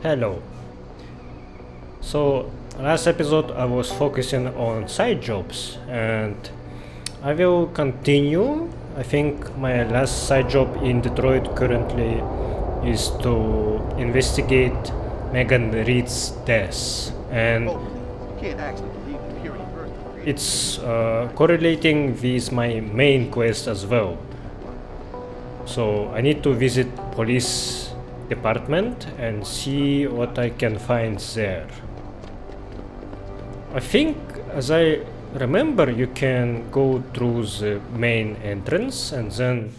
Hello. So, last episode I was focusing on side jobs and I will continue. I think my last side job in Detroit currently is to investigate Megan Reed's death, and it's correlating with my main quest as well. So I need to visit police department and see what I can find there. I think, as I remember, you can go through the main entrance and then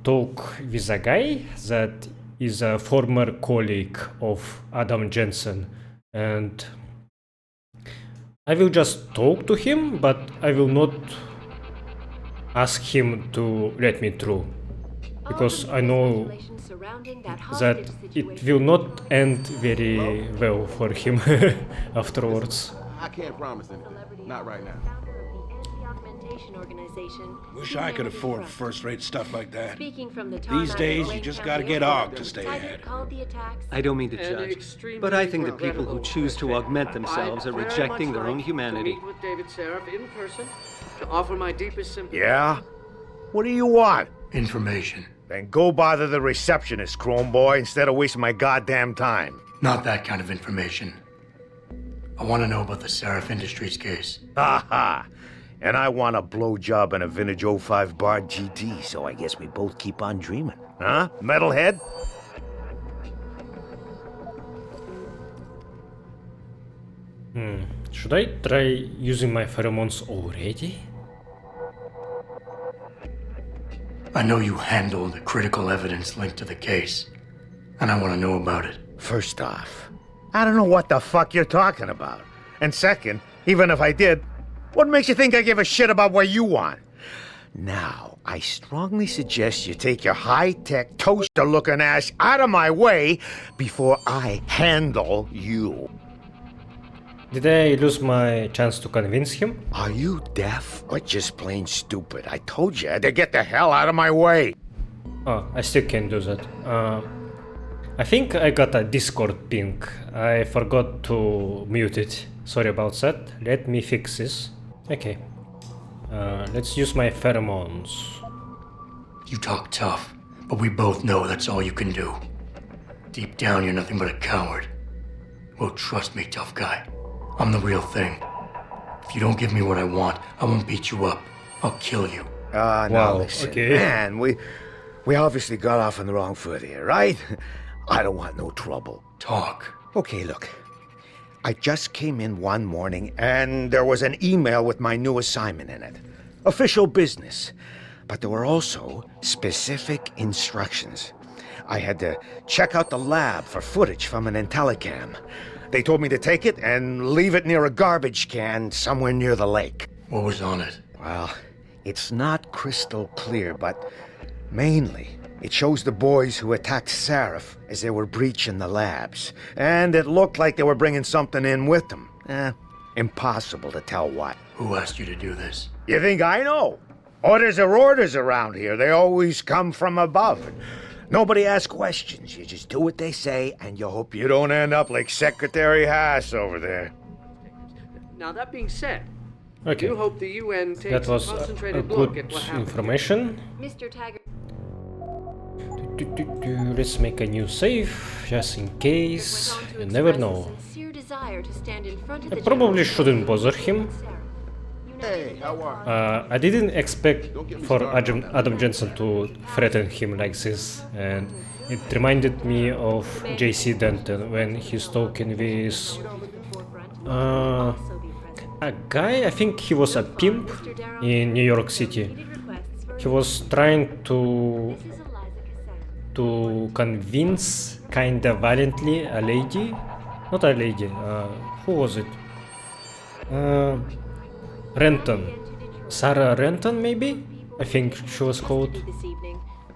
talk with a guy that is a former colleague of Adam Jensen, and I will just talk to him, but I will not ask him to let me through, because I know that it will not end very well for him afterwards. I can't promise anything. Not right now. Wish I could afford first-rate stuff like that. These days, you just gotta get ogged to stay ahead. I don't mean to judge, but I think the people who choose to augment themselves are rejecting their own humanity. Yeah? What do you want? Information. Then go bother the receptionist, Chrome Boy, instead of wasting my goddamn time. Not that kind of information. I want to know about the Seraph Industries case. Ha ha! And I want a blowjob in a vintage '05 Bard GT, so I guess we both keep on dreaming. Huh, metalhead? Should I try using my pheromones already? I know you handled the critical evidence linked to the case, and I want to know about it. First off, I don't know what the fuck you're talking about. And second, even if I did, what makes you think I give a shit about what you want? Now, I strongly suggest you take your high-tech, toaster-looking ass out of my way before I handle you. Did I lose my chance to convince him? Are you deaf or just plain stupid? I told you to get the hell out of my way. Oh, I still can't do that. I think I got a Discord ping. I forgot to mute it. Sorry about that. Let me fix this. Okay. Let's use my pheromones. You talk tough, but we both know that's all you can do. Deep down, you're nothing but a coward. Well, trust me, tough guy. I'm the real thing. If you don't give me what I want, I won't beat you up. I'll kill you. Now Wow, listen, okay. man, we obviously got off on the wrong foot here, right? I don't want no trouble. Talk. Okay, look. I just came in one morning and there was an email with my new assignment in it. Official business. But there were also specific instructions. I had to check out the lab for footage from an Intellicam. They told me to take it and leave it near a garbage can somewhere near the lake. What was on it? Well, it's not crystal clear, but mainly it shows the boys who attacked Seraph as they were breaching the labs. And it looked like they were bringing something in with them. Impossible to tell what. Who asked you to do this? You think I know? Orders are orders around here. They always come from above. Nobody asks questions. You just do what they say, and you hope you don't end up like Secretary Haas over there. Now, that being said, Okay. you hope the UN takes That was a a concentrated look good at what happened. information. Mr. Taggart. Let's make a new save, just in case. You never know. I probably shouldn't bother him. Hey, how are you? I didn't expect for Adam Jensen to threaten him like this, and it reminded me of JC Denton when he's talking with a guy. I think he was a pimp in New York City. He was trying to convince kinda violently a lady, not a lady, who was it? Renton. Sarah Renton, maybe? I think she was called.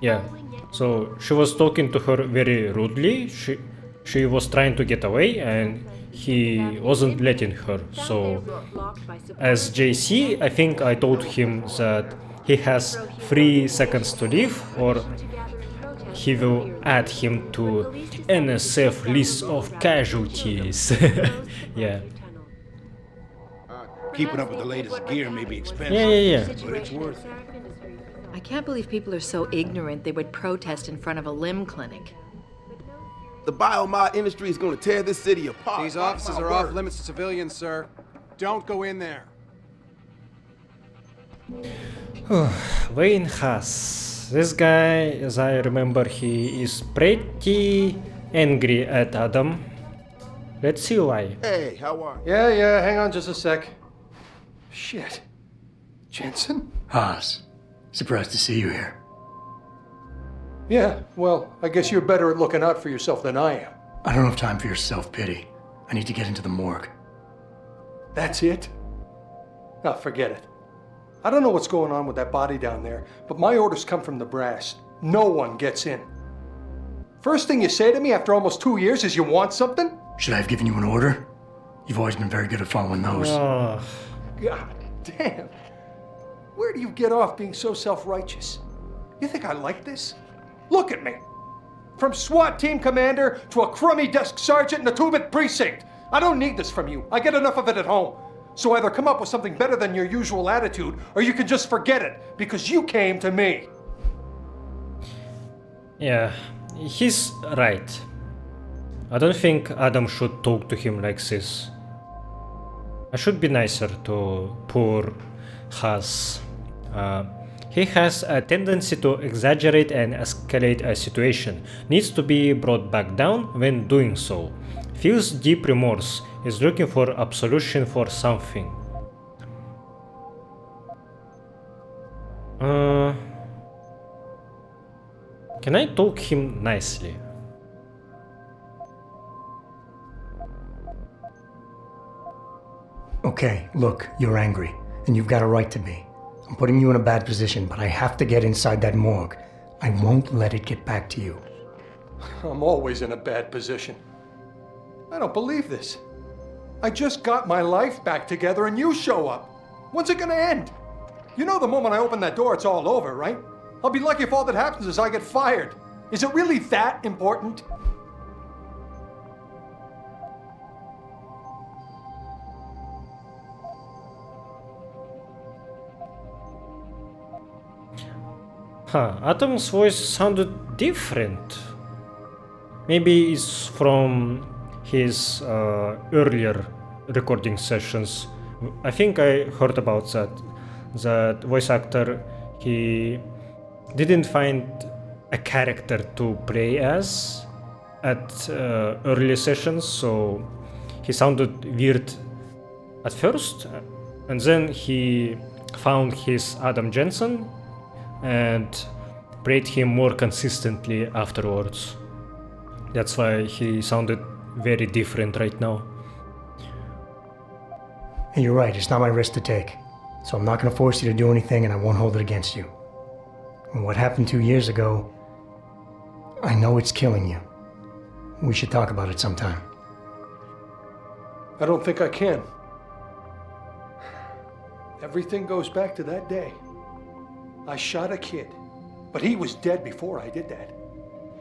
Yeah. So she was talking to her very rudely. She was trying to get away and he wasn't letting her. So as JC, I think I told him that he has 3 seconds to live or he will add him to NSF list of casualties. Yeah. Keeping up with the latest gear may be expensive, Yeah. but it's worth it. I can't believe people are so ignorant they would protest in front of a limb clinic. The biomod industry is going to tear this city apart. These offices are off limits to civilians, sir. Don't go in there. Wayne Haas. This guy, as I remember, he is pretty angry at Adam. Let's see why. Hey, how are you? Yeah, hang on just a sec. Shit. Jensen? Haas, surprised to see you here. Yeah, well, I guess you're better at looking out for yourself than I am. I don't have time for your self-pity. I need to get into the morgue. That's it? Ah, forget it. I don't know what's going on with that body down there, but my orders come from the brass. No one gets in. First thing you say to me after almost 2 years is you want something? Should I have given you an order? You've always been very good at following those. God damn. Where do you get off being so self-righteous? You think I like this? Look at me. From SWAT team commander to a crummy desk sergeant in the 2-bit precinct. I don't need this from you. I get enough of it at home. So either come up with something better than your usual attitude, or you can just forget it, because you came to me. Yeah, he's right. I don't think Adam should talk to him like this. I should be nicer to poor Haas. He has a tendency to exaggerate and escalate a situation, needs to be brought back down when doing so. Feels deep remorse, is looking for absolution for something. Can I talk him nicely? Okay, look, you're angry, and you've got a right to be. I'm putting you in a bad position, but I have to get inside that morgue. I won't let it get back to you. I'm always in a bad position. I don't believe this. I just got my life back together and you show up. When's it gonna end? You know the moment I open that door, it's all over, right? I'll be lucky if all that happens is I get fired. Is it really that important? Adam's voice sounded different. Maybe it's from his earlier recording sessions. I think I heard about that. That voice actor, he didn't find a character to play as at early sessions, so he sounded weird at first, and then he found his Adam Jensen and played him more consistently afterwards. That's why he sounded very different right now. And you're right, it's not my risk to take. So I'm not going to force you to do anything, and I won't hold it against you. And what happened 2 years ago, I know it's killing you. We should talk about it sometime. I don't think I can. Everything goes back to that day. I shot a kid, but he was dead before I did that.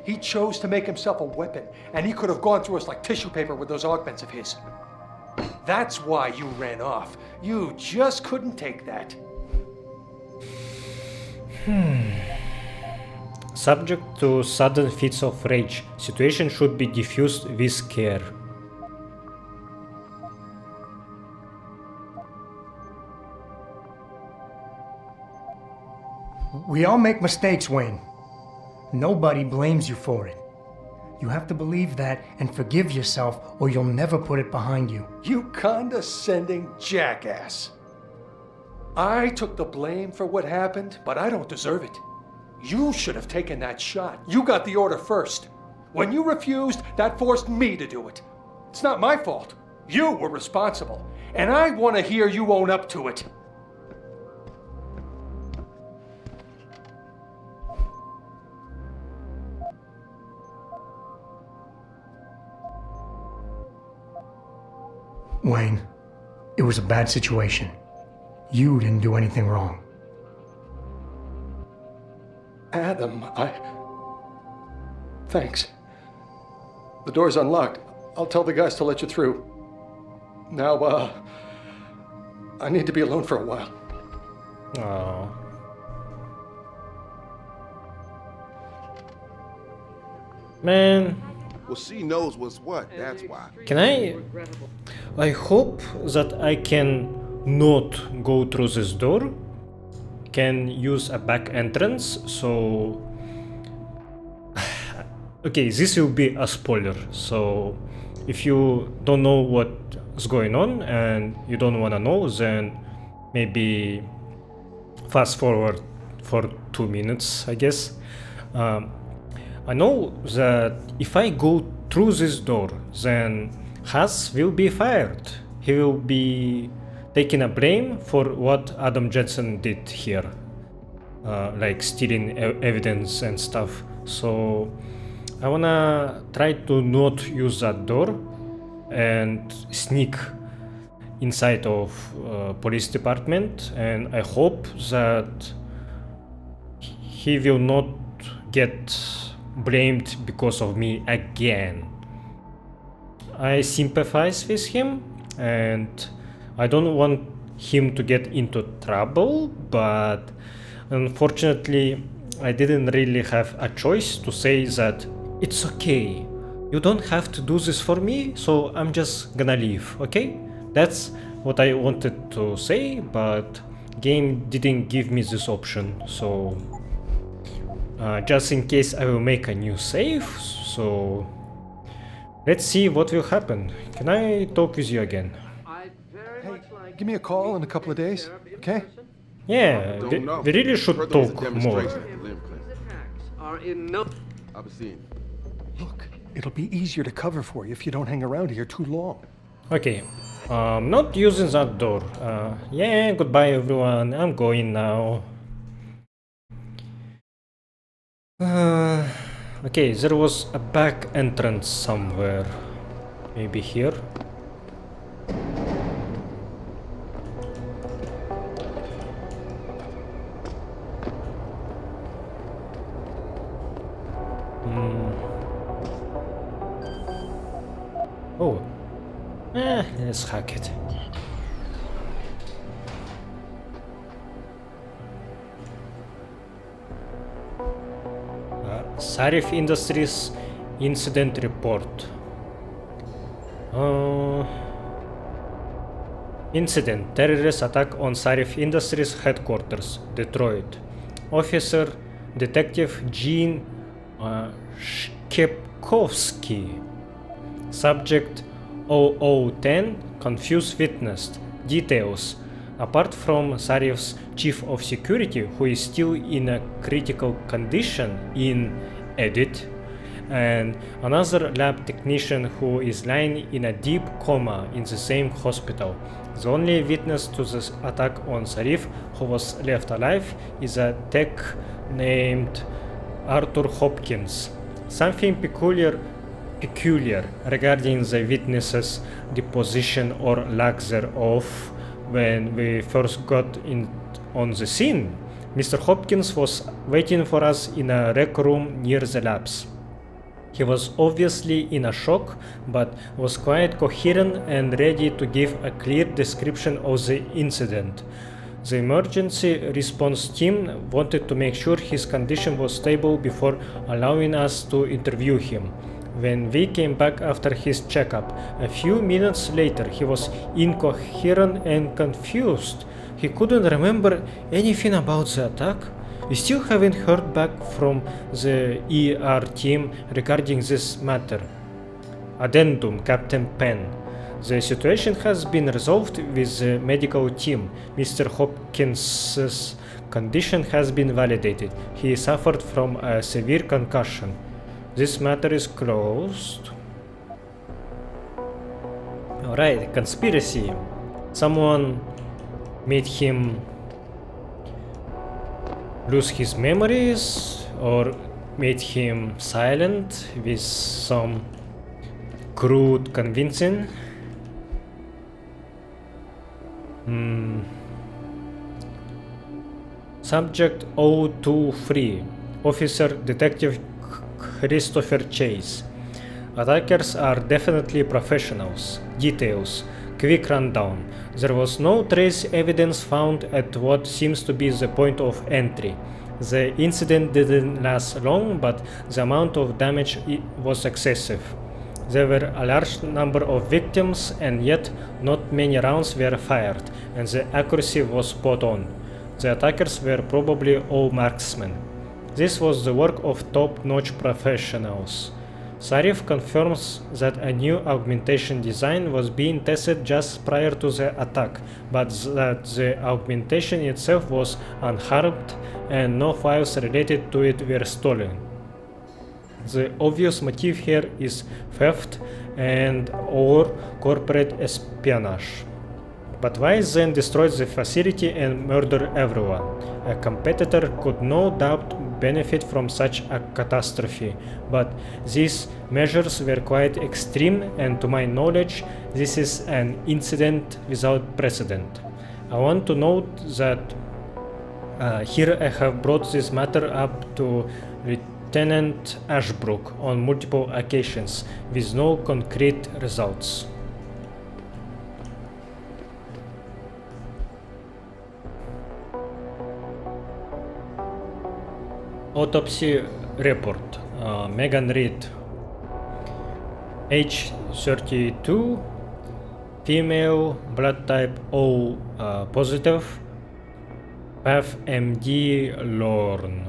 He chose to make himself a weapon, and he could have gone through us like tissue paper with those augments of his. That's why you ran off. You just couldn't take that. Subject to sudden fits of rage. Situation should be diffused with care. We all make mistakes, Wayne. Nobody blames you for it. You have to believe that and forgive yourself, or you'll never put it behind you. You condescending jackass. I took the blame for what happened, but I don't deserve it. You should have taken that shot. You got the order first. When you refused, that forced me to do it. It's not my fault. You were responsible, and I want to hear you own up to it. Wayne, it was a bad situation. You didn't do anything wrong. Adam, Thanks. The door's unlocked. I'll tell the guys to let you through. Now, I need to be alone for a while. Oh. Man, Well, she knows what's what, that's why. can I hope that I can not go through this door. Can use a back entrance, so... Okay, this will be a spoiler, so if you don't know what's going on and you don't wanna know, then maybe fast forward for 2 minutes, I guess. I know that if I go through this door, then Haas will be fired. He will be taking a blame for what Adam Jensen did here, like stealing evidence and stuff. So I wanna try to not use that door and sneak inside of police department, and I hope that he will not get blamed because of me again. I sympathize with him and I don't want him to get into trouble, but unfortunately I didn't really have a choice to say that it's okay, you don't have to do this for me, so I'm just gonna leave, okay? That's what I wanted to say, but game didn't give me this option, so just in case I will make a new save, so let's see what will happen. Can I talk with you again? Hey, give me a call in a couple of days, okay? Yeah, we really should Heard there was a talk more. demonstration at Limb Clinic. I've been seeing. Look, it'll be easier to cover for you if you don't hang around here too long. Okay, not using that door. Yeah, goodbye everyone, I'm going now. Okay, there was a back entrance somewhere. Maybe here? Oh. Let's hack it. Sarif Industries incident report. Incident: terrorist attack on Sarif Industries headquarters, Detroit. Officer Detective Gene Shkepkovsky. Subject 0010, confused witness. Details: apart from Sarif's chief of security, who is still in a critical condition in edit, and another lab technician who is lying in a deep coma in the same hospital. The only witness to this attack on Sarif who was left alive is a tech named Arthur Hopkins. Something peculiar regarding the witness's deposition or lack thereof. When we first got on the scene, Mr. Hopkins was waiting for us in a rec room near the labs. He was obviously in a shock, but was quite coherent and ready to give a clear description of the incident. The emergency response team wanted to make sure his condition was stable before allowing us to interview him. When we came back after his checkup, a few minutes later, he was incoherent and confused. He couldn't remember anything about the attack. We still haven't heard back from the ER team regarding this matter. Addendum, Captain Penn. The situation has been resolved with the medical team. Mr. Hopkins' condition has been validated. He suffered from a severe concussion. This matter is closed. Alright, conspiracy. Someone made him lose his memories or made him silent with some crude convincing. Subject 023, Officer Detective Christopher Chase. Attackers are definitely professionals. Details. Quick rundown. There was no trace evidence found at what seems to be the point of entry. The incident didn't last long, but the amount of damage was excessive. There were a large number of victims, and yet not many rounds were fired, and the accuracy was spot on. The attackers were probably all marksmen. This was the work of top-notch professionals. Sarif confirms that a new augmentation design was being tested just prior to the attack, but that the augmentation itself was unharmed and no files related to it were stolen. The obvious motive here is theft and/or corporate espionage. But why then destroy the facility and murder everyone? A competitor could no doubt benefit from such a catastrophe, but these measures were quite extreme, and to my knowledge, this is an incident without precedent. I want to note that here I have brought this matter up to Lieutenant Ashbrook on multiple occasions, with no concrete results. Autopsy report. Megan Reed. Age 32. Female. Blood type O positive. Path MD Lorne.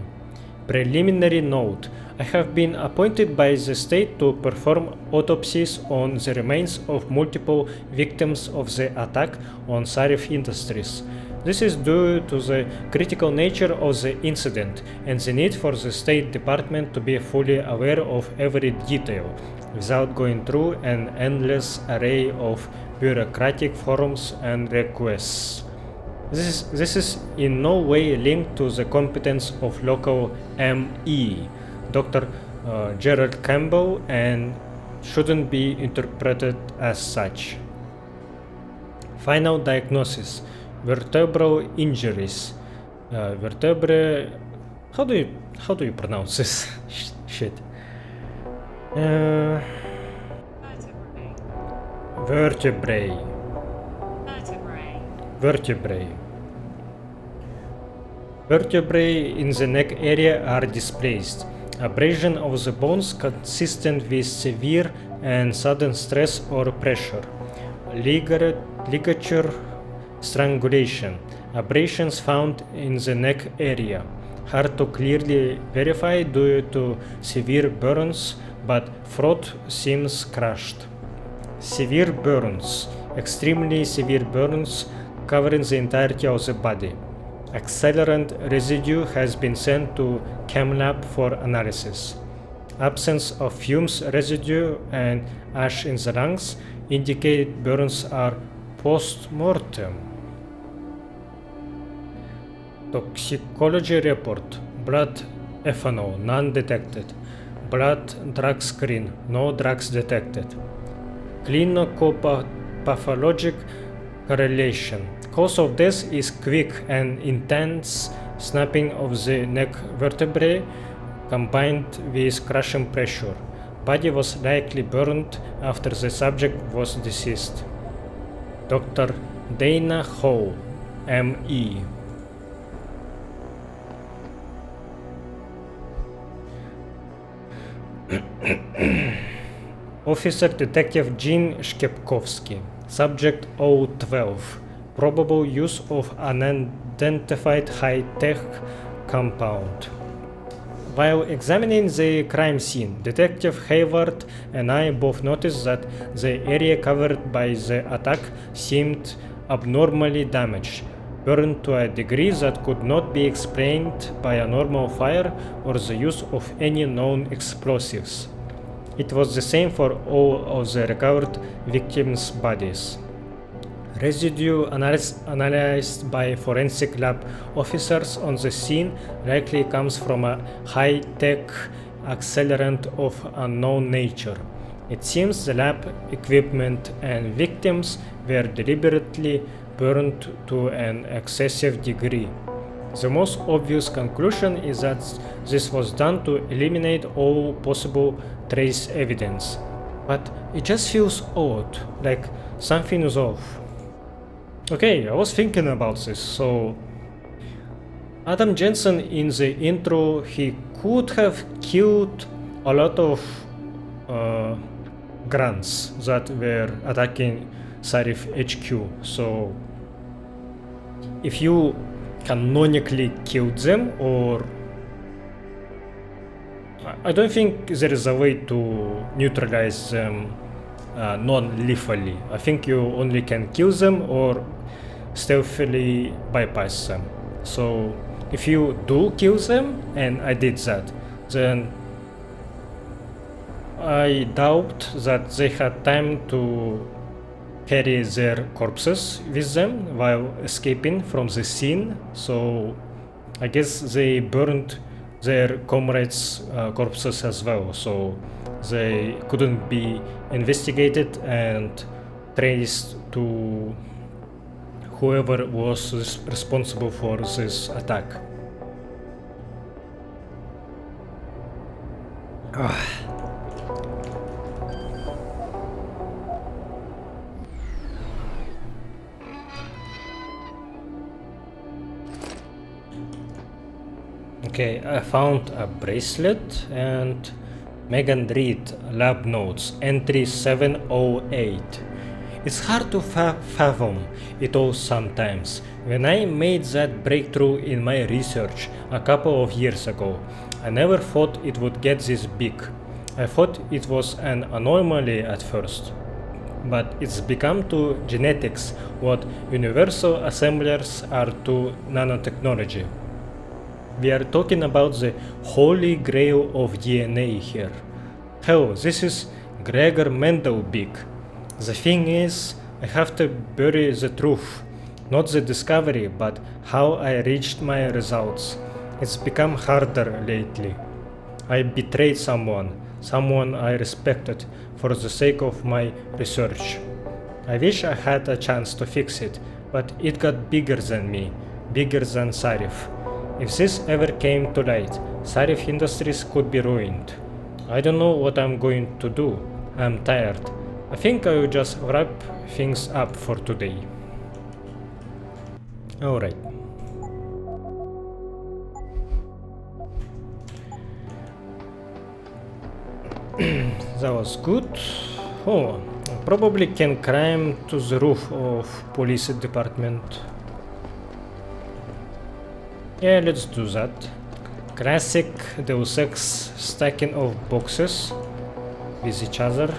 Preliminary note. I have been appointed by the state to perform autopsies on the remains of multiple victims of the attack on Sarif Industries. This is due to the critical nature of the incident and the need for the State Department to be fully aware of every detail, without going through an endless array of bureaucratic forms and requests. This is in no way linked to the competence of local ME, Dr. Gerald Campbell, and shouldn't be interpreted as such. Final diagnosis. Vertebral injuries. Vertebrae. How do you pronounce this shit? Vertebrae. Vertebrae in the neck area are displaced. Abrasion of the bones consistent with severe and sudden stress or pressure. Ligature strangulation. Abrasions found in the neck area. Hard to clearly verify due to severe burns, but throat seems crushed. Severe burns. Extremely severe burns covering the entirety of the body. Accelerant residue has been sent to ChemLab for analysis. Absence of fumes residue and ash in the lungs indicate burns are post-mortem. Toxicology report. Blood ethanol, none detected. Blood drug screen, no drugs detected. Clinicopathologic correlation. Cause of death is quick and intense snapping of the neck vertebrae combined with crushing pressure. Body was likely burned after the subject was deceased. Dr. Dana Howe, M.E. Officer Detective Gene Shkepkovsky, Subject 012, probable use of unidentified high-tech compound. While examining the crime scene, Detective Hayward and I both noticed that the area covered by the attack seemed abnormally damaged, burned to a degree that could not be explained by a normal fire or the use of any known explosives. It was the same for all of the recovered victims' bodies. Residue analyzed by forensic lab officers on the scene likely comes from a high-tech accelerant of unknown nature. It seems the lab equipment and victims were deliberately burned to an excessive degree. The most obvious conclusion is that this was done to eliminate all possible trace evidence. But it just feels odd, like something is off. Okay, I was thinking about this, so Adam Jensen in the intro, he could have killed a lot of grunts that were attacking Sarif HQ, so if you canonically killed them, or I don't think there is a way to neutralize them non-lethally. I think you only can kill them or stealthily bypass them. So if you do kill them, and I did that, then I doubt that they had time to carry their corpses with them while escaping from the scene, so I guess they burned their comrades' corpses as well, so they couldn't be investigated and traced to whoever was responsible for this attack. Okay, I found a bracelet and Megan Reed lab notes, entry 708. It's hard to fathom it all sometimes. When I made that breakthrough in my research a couple of years ago, I never thought it would get this big. I thought it was an anomaly at first. But it's become to genetics what universal assemblers are to nanotechnology. We are talking about the holy grail of DNA here. Hell, this is Gregor Mendel big. The thing is, I have to bury the truth. Not the discovery, but how I reached my results. It's become harder lately. I betrayed someone I respected, for the sake of my research. I wish I had a chance to fix it, but it got bigger than me, bigger than Sarif. If this ever came to light, Sarif Industries could be ruined. I don't know what I'm going to do. I'm tired. I think I will just wrap things up for today. Alright. That was good. Oh, I probably can climb to the roof of police department. Yeah, let's do that. Classic Deus Ex stacking of boxes with each other.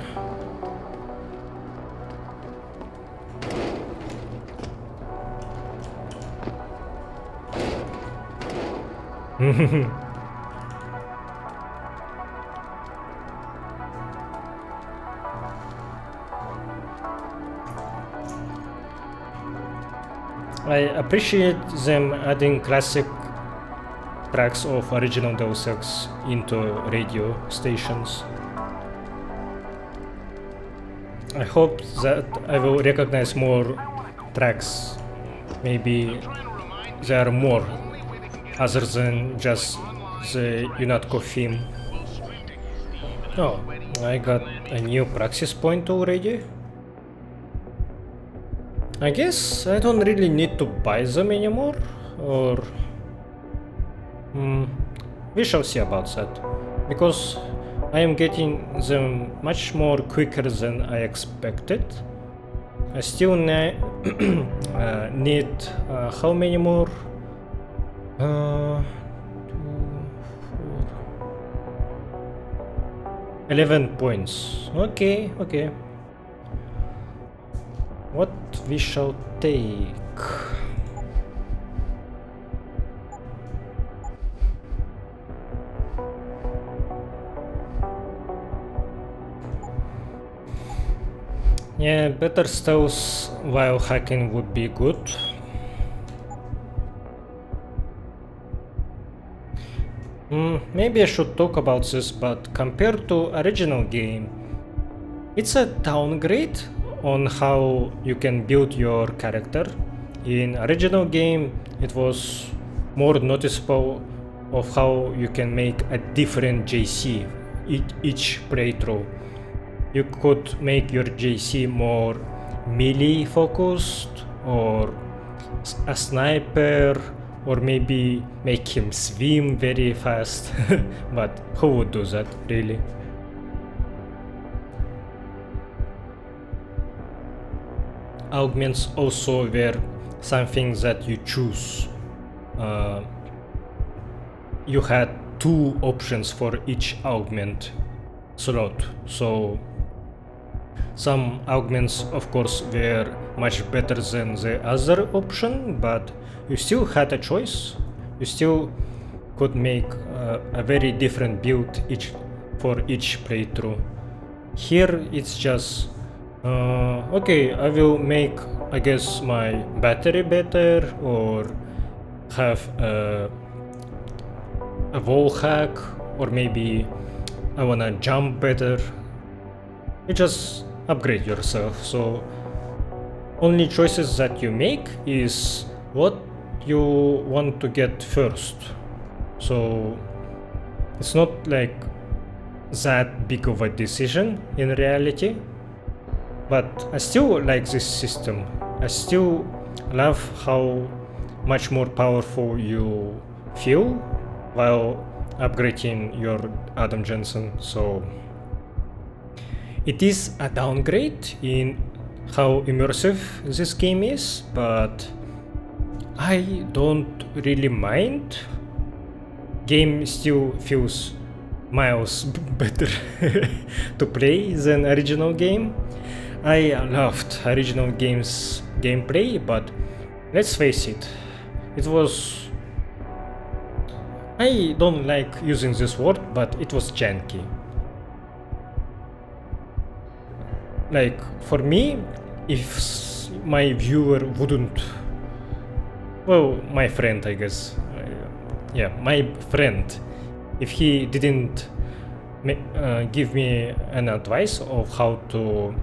I appreciate them adding classic tracks of original Deus Ex into radio stations. I hope that I will recognize more tracks. Maybe there are more other than just the UNATCO theme. Oh, I got a new praxis point already. I guess I don't really need to buy them anymore, or we shall see about that, because I am getting them much more quicker than I expected. I still need how many more? 2, 4, 11 points. Okay. What we shall take? Yeah, better stealth while hacking would be good. Maybe I should talk about this, but compared to original game, it's a downgrade on how you can build your character. In original game, it was more noticeable of how you can make a different JC each playthrough. You could make your JC more melee focused, or a sniper, or maybe make him swim very fast. But who would do that, really? Augments also were something that you choose. You had 2 options for each augment slot, so some augments of course were much better than the other option, but you still had a choice. You still could make a very different build for each playthrough. Here it's just okay, I will make, I guess, my battery better, or have a wall hack, or maybe I wanna jump better. You just upgrade yourself. So only choices that you make is what you want to get first. So it's not like that big of a decision in reality. But I still like this system. I still love how much more powerful you feel while upgrading your Adam Jensen. So it is a downgrade in how immersive this game is, but I don't really mind. Game still feels miles better to play than original game. I loved original game's gameplay, but let's face it, it was... I don't like using this word, but it was janky. Like, for me, if my viewer wouldn't... Well, my friend, I guess. Yeah, my friend. If he didn't give me an advice of how to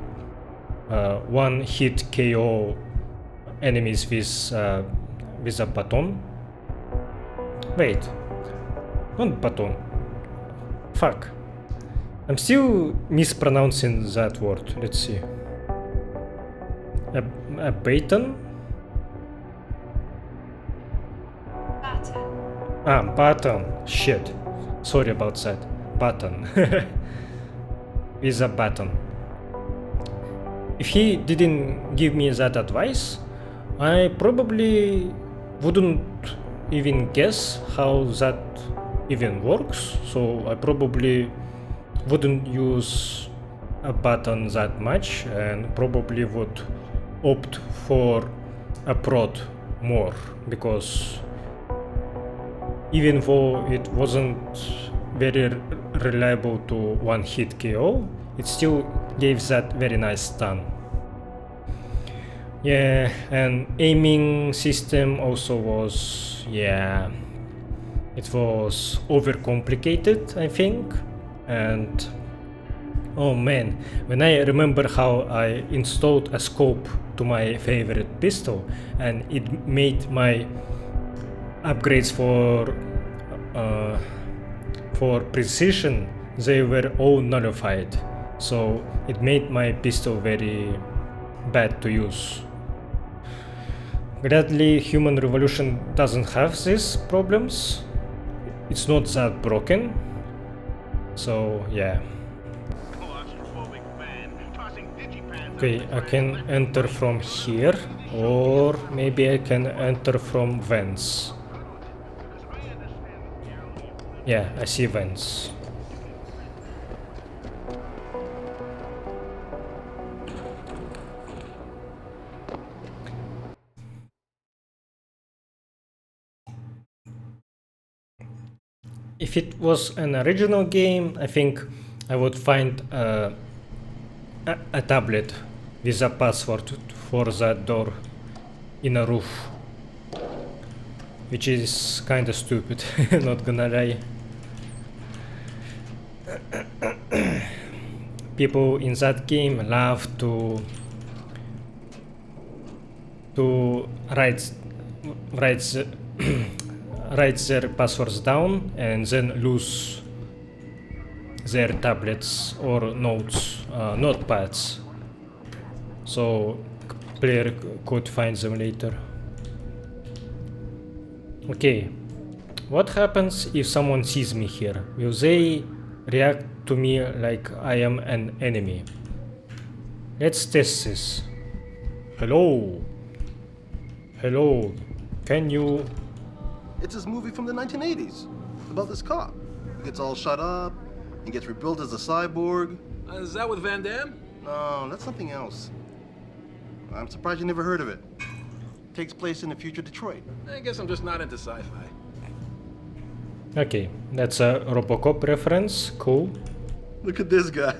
one-hit KO enemies with a baton. Wait, not baton. Fuck. I'm still mispronouncing that word. Let's see. A baton? Baton. Shit. Sorry about that. Baton. Is a baton. If he didn't give me that advice, I probably wouldn't even guess how that even works. So I probably wouldn't use a button that much, and probably would opt for a prod more, because even though it wasn't very reliable to one-hit KO, it still gave that very nice stun. Yeah, and aiming system also was, yeah, it was overcomplicated, I think. And oh man, when I remember how I installed a scope to my favorite pistol and it made my upgrades for precision, they were all nullified. So it made my pistol very bad to use. Gladly, Human Revolution doesn't have these problems. It's not that broken. So yeah. Okay, I can enter from here, or maybe I can enter from vents. Yeah, I see vents. If it was an original game, I think I would find a tablet with a password for that door in a roof, which is kinda stupid, not gonna lie. People in that game love to write write their passwords down and then lose their tablets or notes, notepads, so player could find them later. Okay, what happens if someone sees me here? Will they react to me like I am an enemy? Let's test this. Hello? Hello? Can you... It's this movie from the 1980s about this cop who gets all shut up and gets rebuilt as a cyborg. Is that with Van Damme? No, that's something else. I'm surprised you never heard of it. Takes place in the future Detroit. I guess I'm just not into sci-fi. Okay, that's a Robocop reference. Cool. Look at this guy.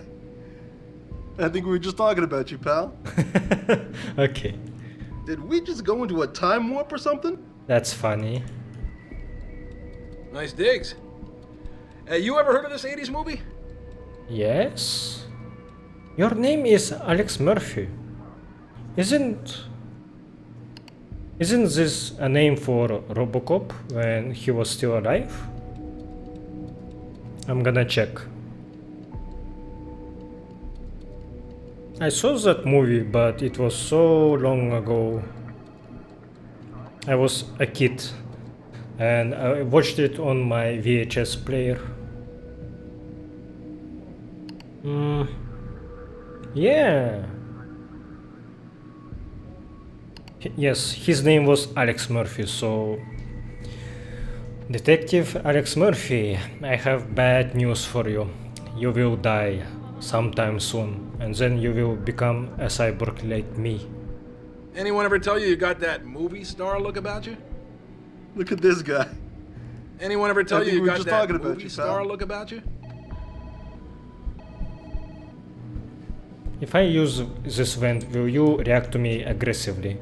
I think we were just talking about you, pal. Okay. Did we just go into a time warp or something? That's funny. Nice digs. You ever heard of this 80s movie? Yes? Your name is Alex Murphy. Isn't this a name for Robocop when he was still alive? I'm gonna check. I saw that movie, but it was so long ago. I was a kid and I watched it on my VHS player. Yeah. Yes, his name was Alex Murphy, so... Detective Alex Murphy, I have bad news for you. You will die sometime soon, and then you will become a cyborg like me. Anyone ever tell you you got that movie star look about you? Look at this guy. Anyone ever tell I you think you we were got just that talking about movie you, star pal. look about you? If I use this vent, will you react to me aggressively?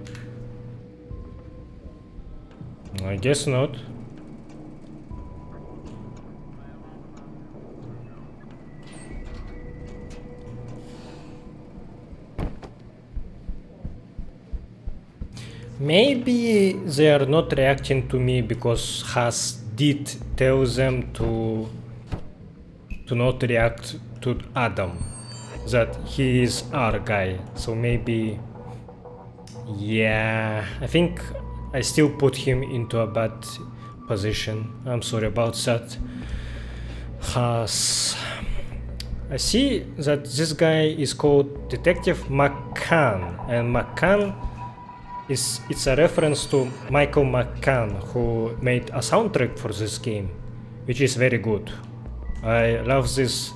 I guess not. Maybe they are not reacting to me because Haas did tell them to not react to Adam, that he is our guy. So maybe, yeah, I think I still put him into a bad position. I'm sorry about that. Haas. I see that this guy is called Detective McCann, and McCann it's a reference to Michael McCann, who made a soundtrack for this game, which is very good. I love this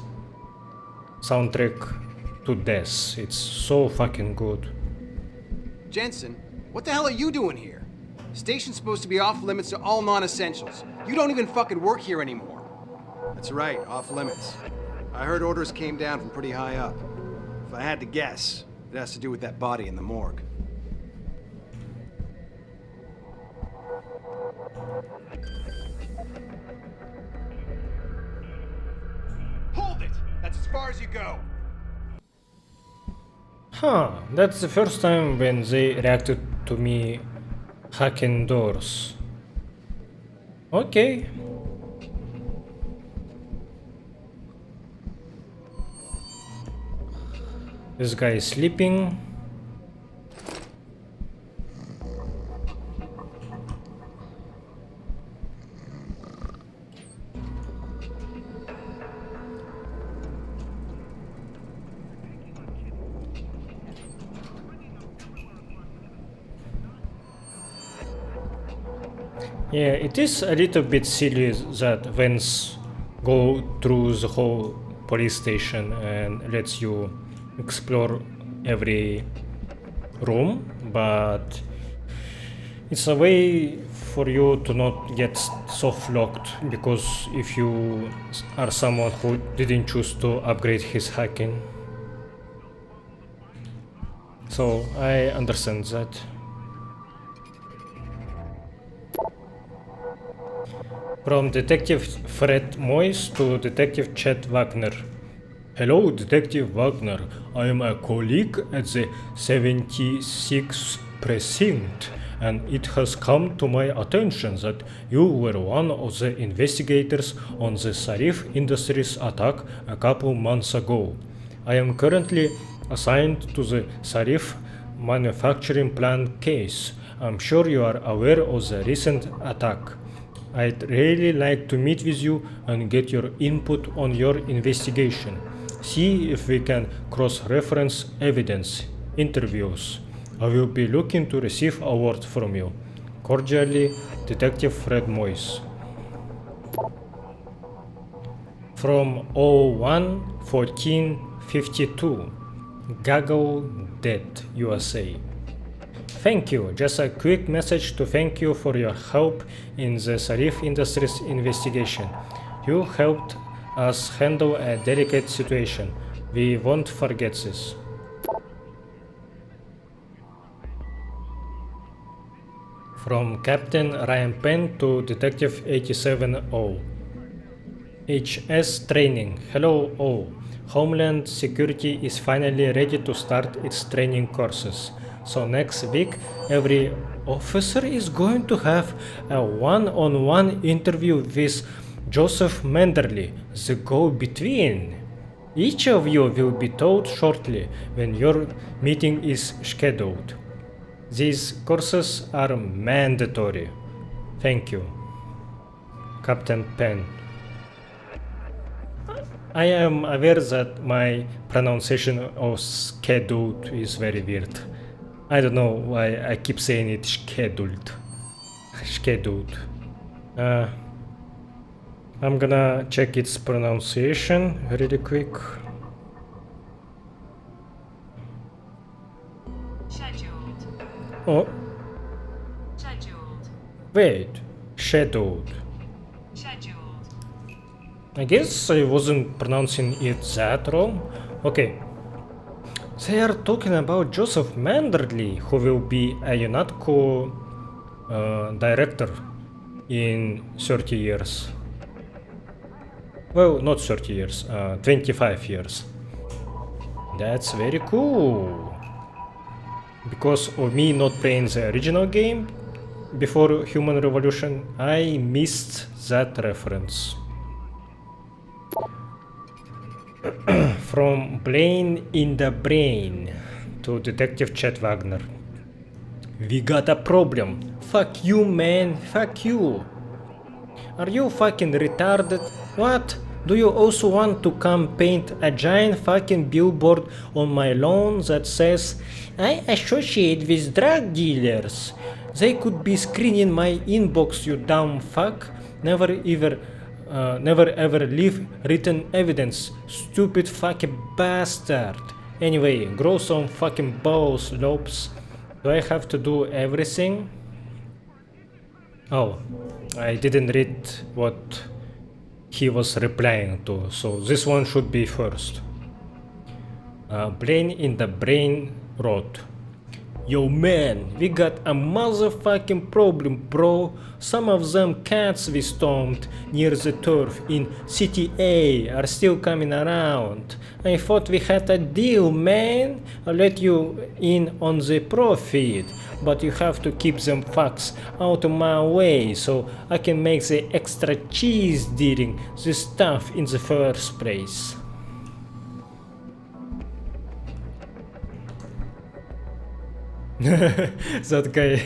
soundtrack to death. It's so fucking good. Jensen, what the hell are you doing here? Station's supposed to be off limits to all non-essentials. You don't even fucking work here anymore. That's right, off limits. I heard orders came down from pretty high up. If I had to guess, it has to do with that body in the morgue. Hold it! That's as far as you go! Huh, that's the first time when they reacted to me hacking doors. Okay. This guy is sleeping. Yeah, it is a little bit silly that Vance go through the whole police station and lets you explore every room, but it's a way for you to not get soft locked, because if you are someone who didn't choose to upgrade his hacking. So I understand that. From Detective Fred Moyes to Detective Chet Wagner. Hello, Detective Wagner. I am a colleague at the 76th Precinct. and it has come to my attention that you were one of the investigators on the Sarif Industries attack a couple months ago. I am currently assigned to the Sarif manufacturing plant case. I'm sure you are aware of the recent attack. I'd really like to meet with you and get your input on your investigation. See if we can cross-reference evidence, interviews. I will be looking to receive a word from you. Cordially, Detective Fred Moyes. From 01-14-52, Gaggle Dead, USA. Thank you. Just a quick message to thank you for your help in the Sarif Industries investigation. You helped us handle a delicate situation. We won't forget this. From Captain Ryan Penn to Detective 87O. HS Training. Hello all. Homeland Security is finally ready to start its training courses. So next week, every officer is going to have a one-on-one interview with Joseph Manderley, the go-between. Each of you will be told shortly when your meeting is scheduled. These courses are mandatory. Thank you. Captain Penn. I am aware that my pronunciation of scheduled is very weird. I don't know why I keep saying it scheduled. Scheduled. I'm gonna check its pronunciation really quick. Scheduled. Oh. Scheduled. Wait. Scheduled. Scheduled. I guess I wasn't pronouncing it that wrong. Okay. They are talking about Joseph Manderley, who will be a UNATCO director in 30 years. Well, not 30 years, 25 years. That's very cool. Because of me not playing the original game before Human Revolution, I missed that reference. From Blaine in the Brain to Detective Chet Wagner. We got a problem. Fuck you, man. Fuck you. Are you fucking retarded? What? Do you also want to come paint a giant fucking billboard on my lawn that says, I associate with drug dealers? They could be screening my inbox, you dumb fuck. Never ever leave written evidence, stupid fucking bastard. Anyway, grow some fucking balls, Lopes. Do I have to do everything? Oh, I didn't read what he was replying to, so this one should be first. Blaine in the Brain wrote, Yo man, we got a motherfucking problem, bro. Some of them cats we stomped near the turf in City A are still coming around. I thought we had a deal, man. I'll let you in on the profit, but you have to keep them fucks out of my way so I can make the extra cheese dealing the stuff in the first place. That guy,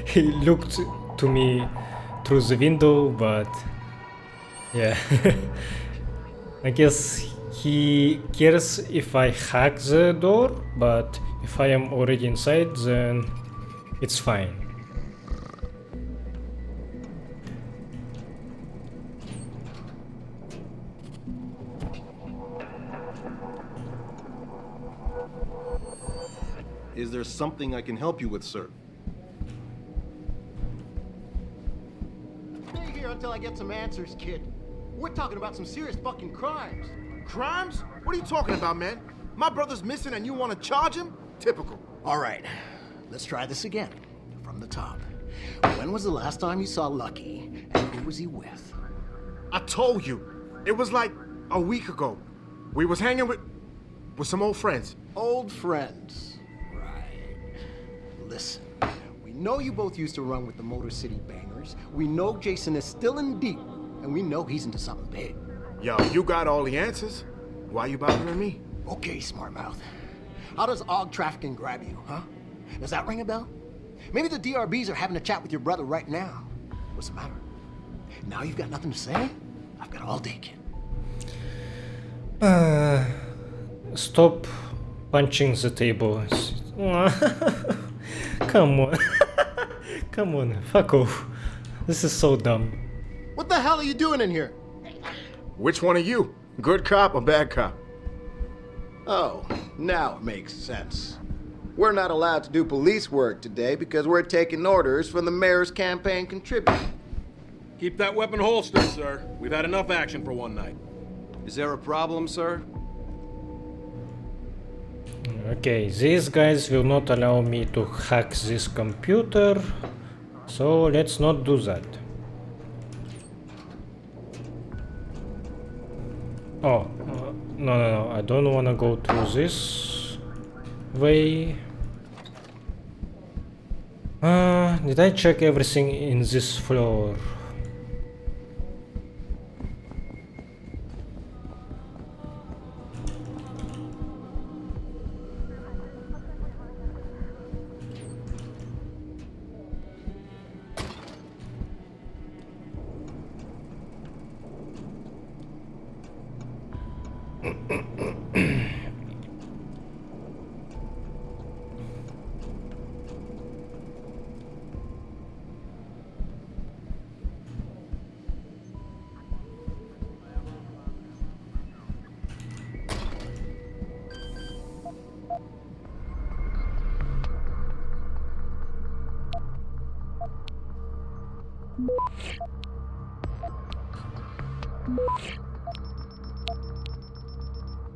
he looked to me through the window, but yeah. I guess he cares if I hack the door, but if I am already inside, then it's fine. Is there something I can help you with, sir? Stay here until I get some answers, kid. We're talking about some serious fucking crimes. Crimes? What are you talking about, man? My brother's missing and you want to charge him? Typical. All right, let's try this again. From the top. When was the last time you saw Lucky, and who was he with? I told you. It was like a week ago. We was hanging with some old friends. Old friends. Listen, we We know you both used to run with the Motor City Bangers. We know Jason is still in deep, and we know he's into something big. Yo, you got all the answers. Why you bothering me? Okay, smart mouth. How does AUG trafficking grab you, huh? Does that ring a bell? Maybe the DRBs are having a chat with your brother right now. What's the matter? Now you've got nothing to say? I've got all day, kid. Stop punching the table. Come on. Come on, fuck off. This is so dumb. What the hell are you doing in here? Which one are you? Good cop or bad cop? Oh, now it makes sense. We're not allowed to do police work today because we're taking orders from the mayor's campaign contributor. Keep that weapon holstered, sir. We've had enough action for one night. Is there a problem, sir? Okay, these guys will not allow me to hack this computer, so let's not do that. Oh, no, I don't want to go through this way. Did I check everything in this floor?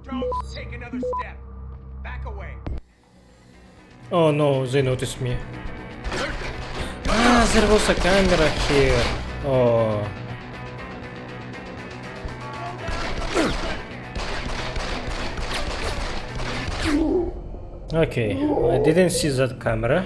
Don't take another step. Back away. Oh no, they noticed me. Ah, there was a camera here. Oh. Okay, I didn't see that camera.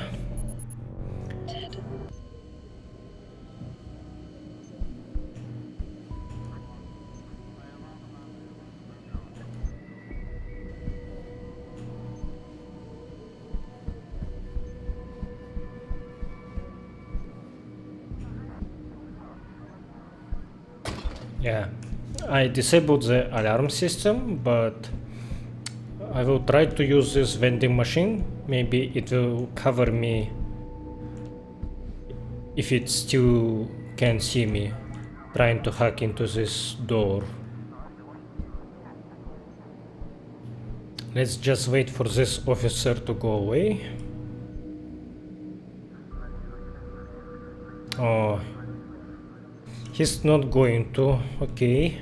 Yeah, I disabled the alarm system, but I will try to use this vending machine. Maybe it will cover me if it still can see me trying to hack into this door. Let's just wait for this officer to go away. Oh, he's not going to. Okay.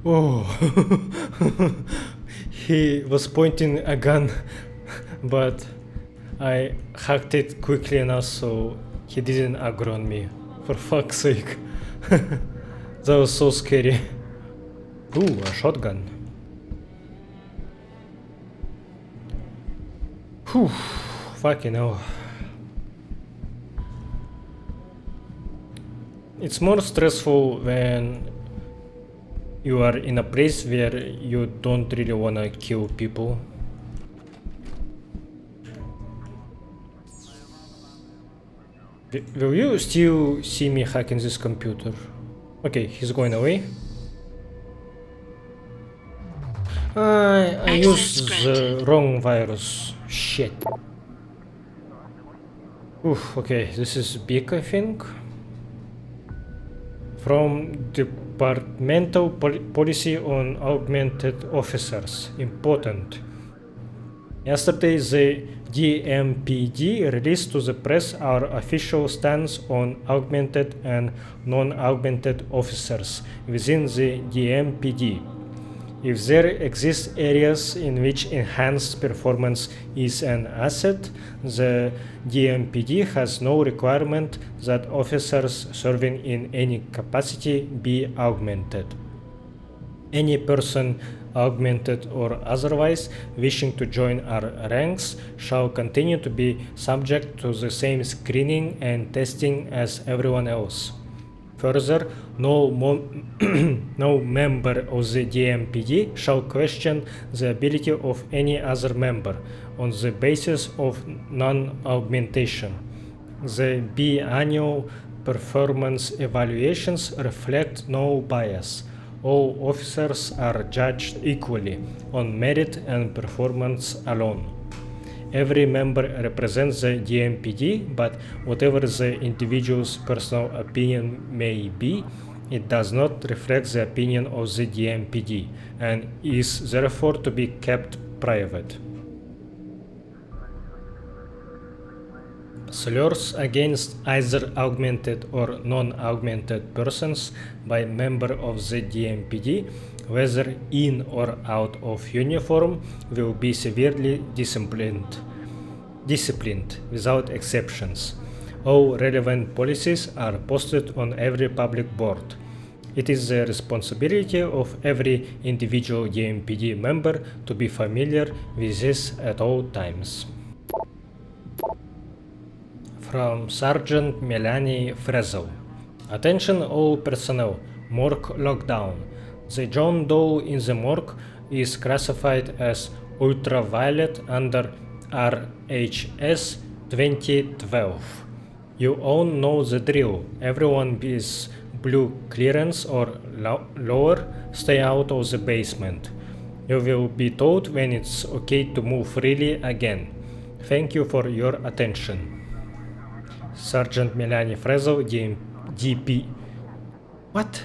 Oh, he was pointing a gun, but I hacked it quickly enough so he didn't aggro on me. For fuck's sake. That was so scary. Ooh, a shotgun. Whew, fucking hell. It's more stressful when you are in a place where you don't really wanna kill people. Will you still see me hacking this computer? Okay, he's going away. I used the wrong virus. Shit. Oof, okay, this is big, I think. From Departmental Policy on Augmented Officers. Important. Yesterday, the DMPD released to the press our official stance on augmented and non-augmented officers within the DMPD. If there exist areas in which enhanced performance is an asset, the DMPD has no requirement that officers serving in any capacity be augmented. Any person, augmented or otherwise, wishing to join our ranks shall continue to be subject to the same screening and testing as everyone else. Further, no member of the DMPD shall question the ability of any other member on the basis of non-augmentation. The biannual performance evaluations reflect no bias. All officers are judged equally on merit and performance alone. Every member represents the DMPD, but whatever the individual's personal opinion may be, it does not reflect the opinion of the DMPD and is therefore to be kept private. Slurs against either augmented or non-augmented persons by member of the DMPD, whether in or out of uniform, will be severely disciplined without exceptions. All relevant policies are posted on every public board. It is the responsibility of every individual DMPD member to be familiar with this at all times. From Sergeant Melanie Frezel. Attention all personnel, morgue lockdown. The John Doe in the morgue is classified as ultraviolet under RHS 2012. You all know the drill. Everyone with blue clearance or lower, stay out of the basement. You will be told when it's okay to move freely again. Thank you for your attention. Sergeant Melanie Frezel, DP. What?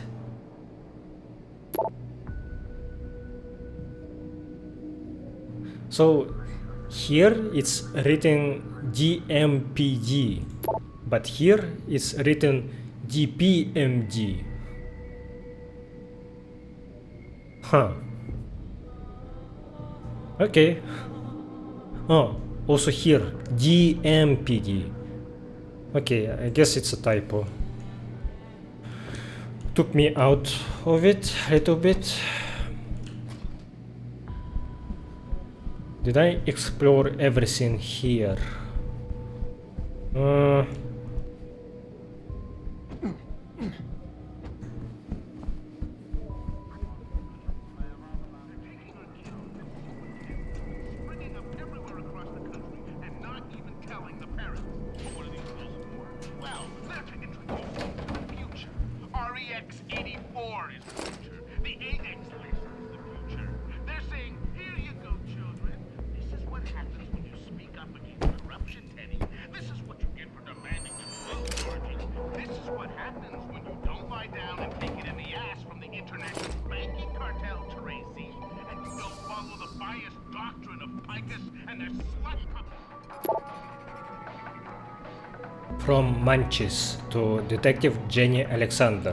So here it's written DMPD, but here it's written DPMD. Huh. Okay. Oh, also here DMPD. Okay, I guess it's a typo. Took me out of it a little bit. Did I explore everything here? From Manchis to Detective Jenny Alexander.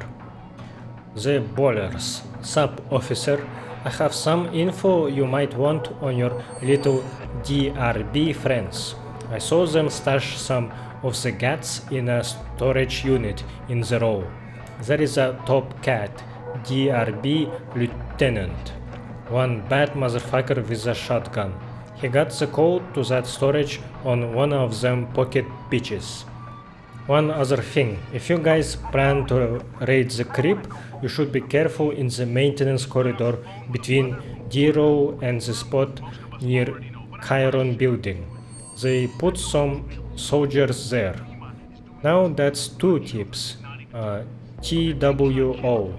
The Bowlers, Sub-Officer, I have some info you might want on your little DRB friends. I saw them stash some of the guts in a storage unit in the row. There is a top cat, DRB Lieutenant. One bad motherfucker with a shotgun. He got the code to that storage on one of them pocket bitches. One other thing, if you guys plan to raid the crypt, you should be careful in the maintenance corridor between D-Row and the spot near Chiron building. They put some soldiers there. Now that's 2 tips. TWO.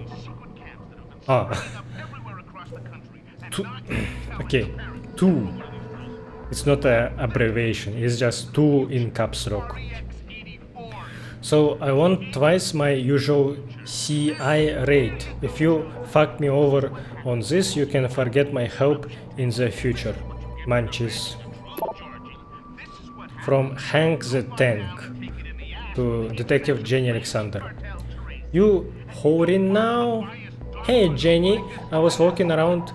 Okay, 2. It's not an abbreviation, it's just 2 in caps lock. So I want twice my usual CI rate. If you fuck me over on this, you can forget my help in the future. Manchis. From Hank the Tank to Detective Jenny Alexander. You whoring now? Hey Jenny, I was walking around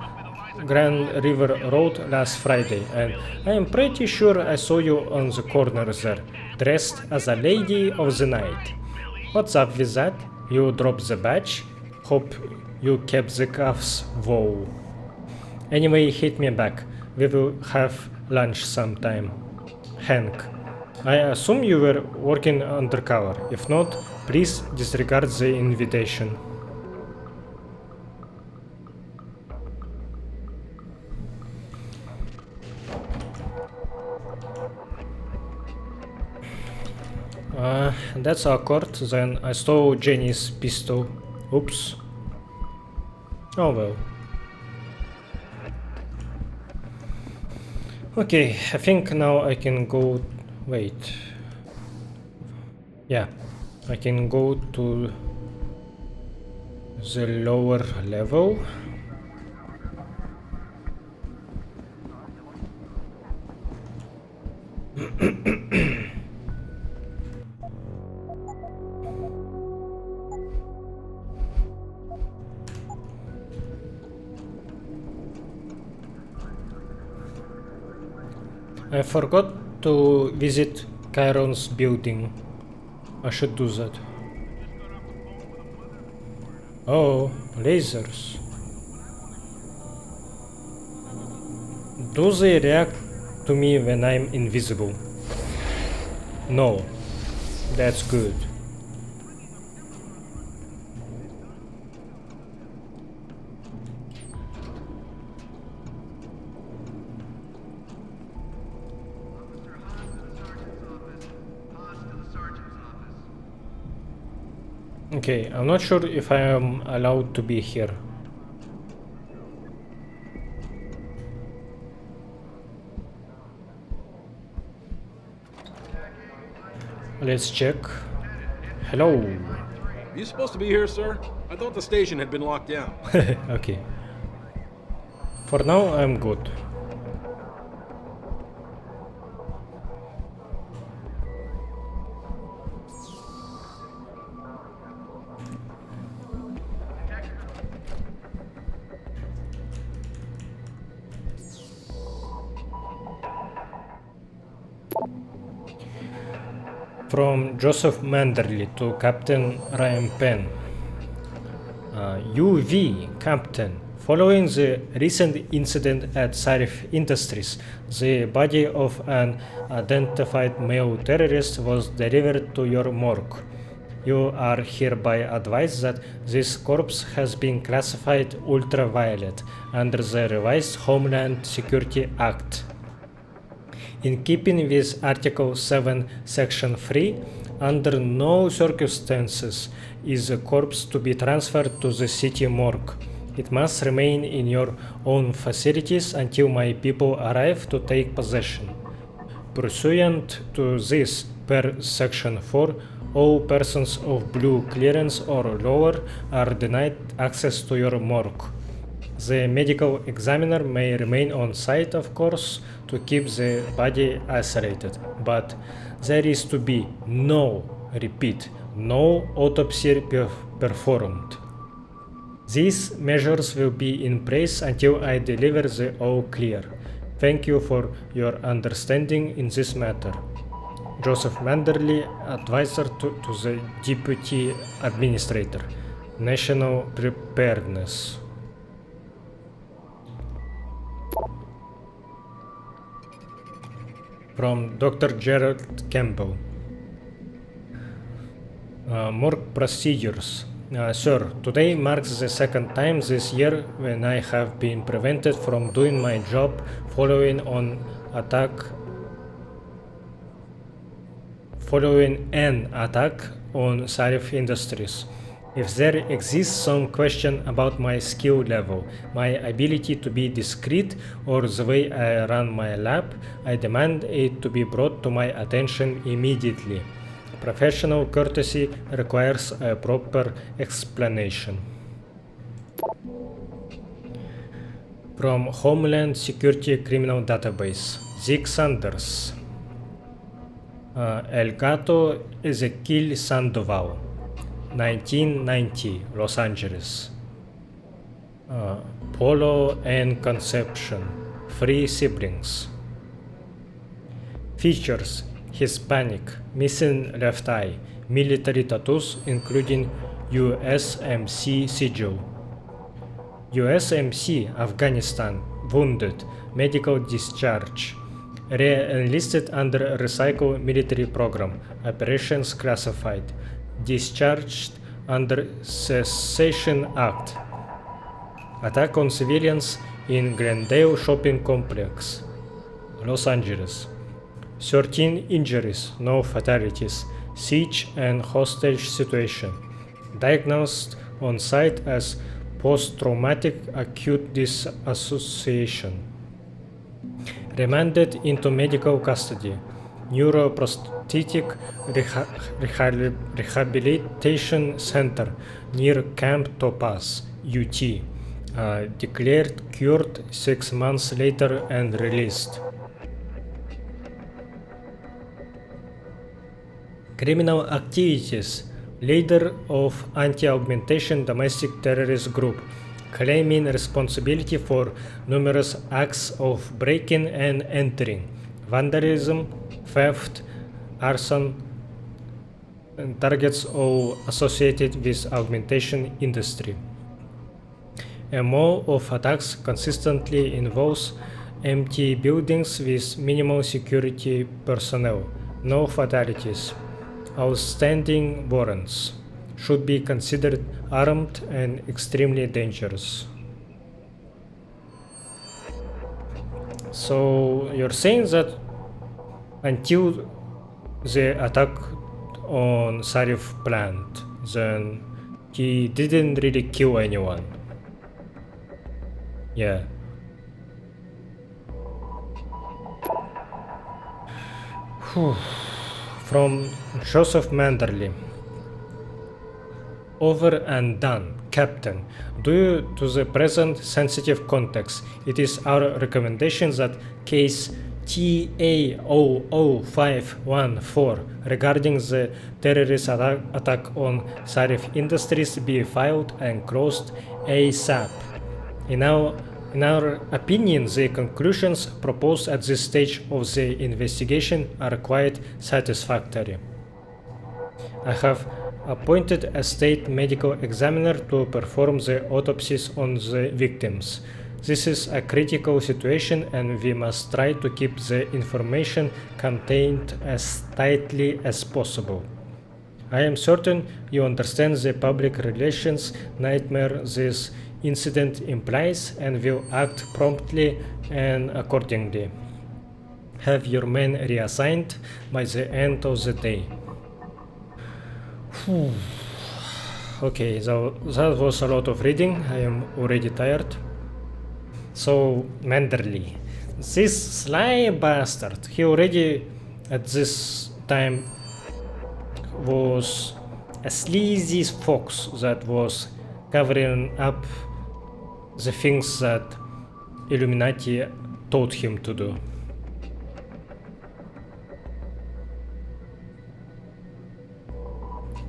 Grand River Road last Friday, and I am pretty sure I saw you on the corner there, dressed as a lady of the night. What's up with that? You dropped the badge? Hope you kept the cuffs, whoa. Anyway, hit me back. We will have lunch sometime. Hank. I assume you were working undercover. If not, please disregard the invitation. That's awkward. Then I stole Jenny's pistol. Oops. Oh well. Okay, I think now I can go... Wait. Yeah, I can go to the lower level. I forgot to visit Chiron's building. I should do that. Oh, lasers. Do they react to me when I'm invisible? No. That's good. Okay, I'm not sure if I am allowed to be here. Let's check. Hello. You supposed to be here, sir? I thought the station had been locked down. Okay. For now, I'm good. From Joseph Manderley to Captain Ryan Penn. UV, Captain. Following the recent incident at Sarif Industries, the body of an identified male terrorist was delivered to your morgue. You are hereby advised that this corpse has been classified ultraviolet under the revised Homeland Security Act. In keeping with Article 7, Section 3, under no circumstances is the corpse to be transferred to the city morgue. It must remain in your own facilities until my people arrive to take possession. Pursuant to this, per Section 4, all persons of blue clearance or lower are denied access to your morgue. The medical examiner may remain on site, of course, to keep the body isolated, but there is to be repeat, no autopsy performed. These measures will be in place until I deliver the all clear. Thank you for your understanding in this matter. Joseph Manderley, advisor to the Deputy Administrator, National Preparedness. From Dr. Gerald Campbell. Morgue procedures. Sir, today marks the second time this year when I have been prevented from doing my job following an attack on Sarif Industries. If there exists some question about my skill level, my ability to be discreet, or the way I run my lab, I demand it to be brought to my attention immediately. Professional courtesy requires a proper explanation. From Homeland Security Criminal Database, Zeke Sanders. El Gato Ezequiel Sandoval, 1990, Los Angeles. Polo and Conception, 3 siblings. Features: Hispanic, missing left eye, military tattoos including USMC sigil. USMC, Afghanistan, wounded, medical discharge. Re-enlisted under Recycle Military Program, operations classified. Discharged under Cessation Act. Attack on civilians in Glendale Shopping Complex, Los Angeles. 13 injuries, no fatalities. Siege and hostage situation. Diagnosed on site as post-traumatic acute dissociation. Remanded into medical custody. Neuroprosthetic Rehabilitation Center near Camp Topaz, UT. Declared cured 6 months later and released. Criminal activities. Leader of anti-augmentation domestic terrorist group, claiming responsibility for numerous acts of breaking and entering, vandalism, theft, arson, and targets all associated with augmentation industry. MO of attacks consistently involves empty buildings with minimal security personnel, no fatalities. Outstanding warrants. Should be considered armed and extremely dangerous. So you're saying that until the attack on Sarif plant, then he didn't really kill anyone. Yeah. Whew. From Joseph Manderley. Over and done, Captain. Due to the present sensitive context, it is our recommendation that case TA00514 regarding the terrorist attack on Sarif Industries be filed and closed ASAP. In our opinion, the conclusions proposed at this stage of the investigation are quite satisfactory. I have appointed a state medical examiner to perform the autopsies on the victims. This is a critical situation and we must try to keep the information contained as tightly as possible. I am certain you understand the public relations nightmare this incident implies and will act promptly and accordingly. Have your men reassigned by the end of the day. Okay, so that was a lot of reading. I am already tired. So, Manderley. This sly bastard, he already at this time was a sleazy fox that was covering up the things that Illuminati taught him to do.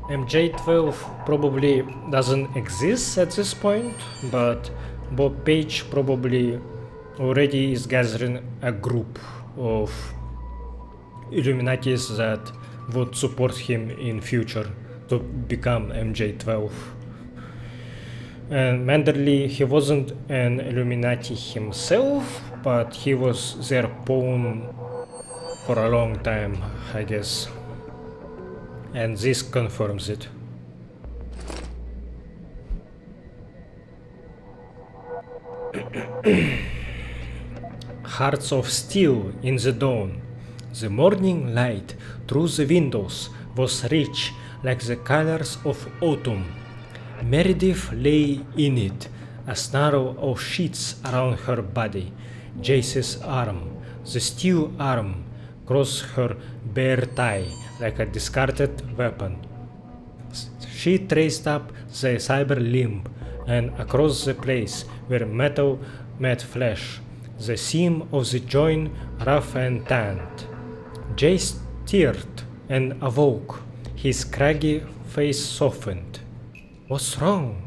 MJ12 probably doesn't exist at this point, but Bob Page probably already is gathering a group of Illuminatis that would support him in future to become MJ12. And Manderley, he wasn't an Illuminati himself, but he was their pawn for a long time, I guess. And this confirms it. Hearts of steel in the dawn. The morning light through the windows was rich like the colors of autumn. Meredith lay in it, a snarl of sheets around her body. Jace's arm, the steel arm, crossed her bare thigh like a discarded weapon. She traced up the cyber limb and across the place where metal met flesh, the seam of the joint rough and tanned. Jace stirred and awoke. His craggy face softened. What's wrong?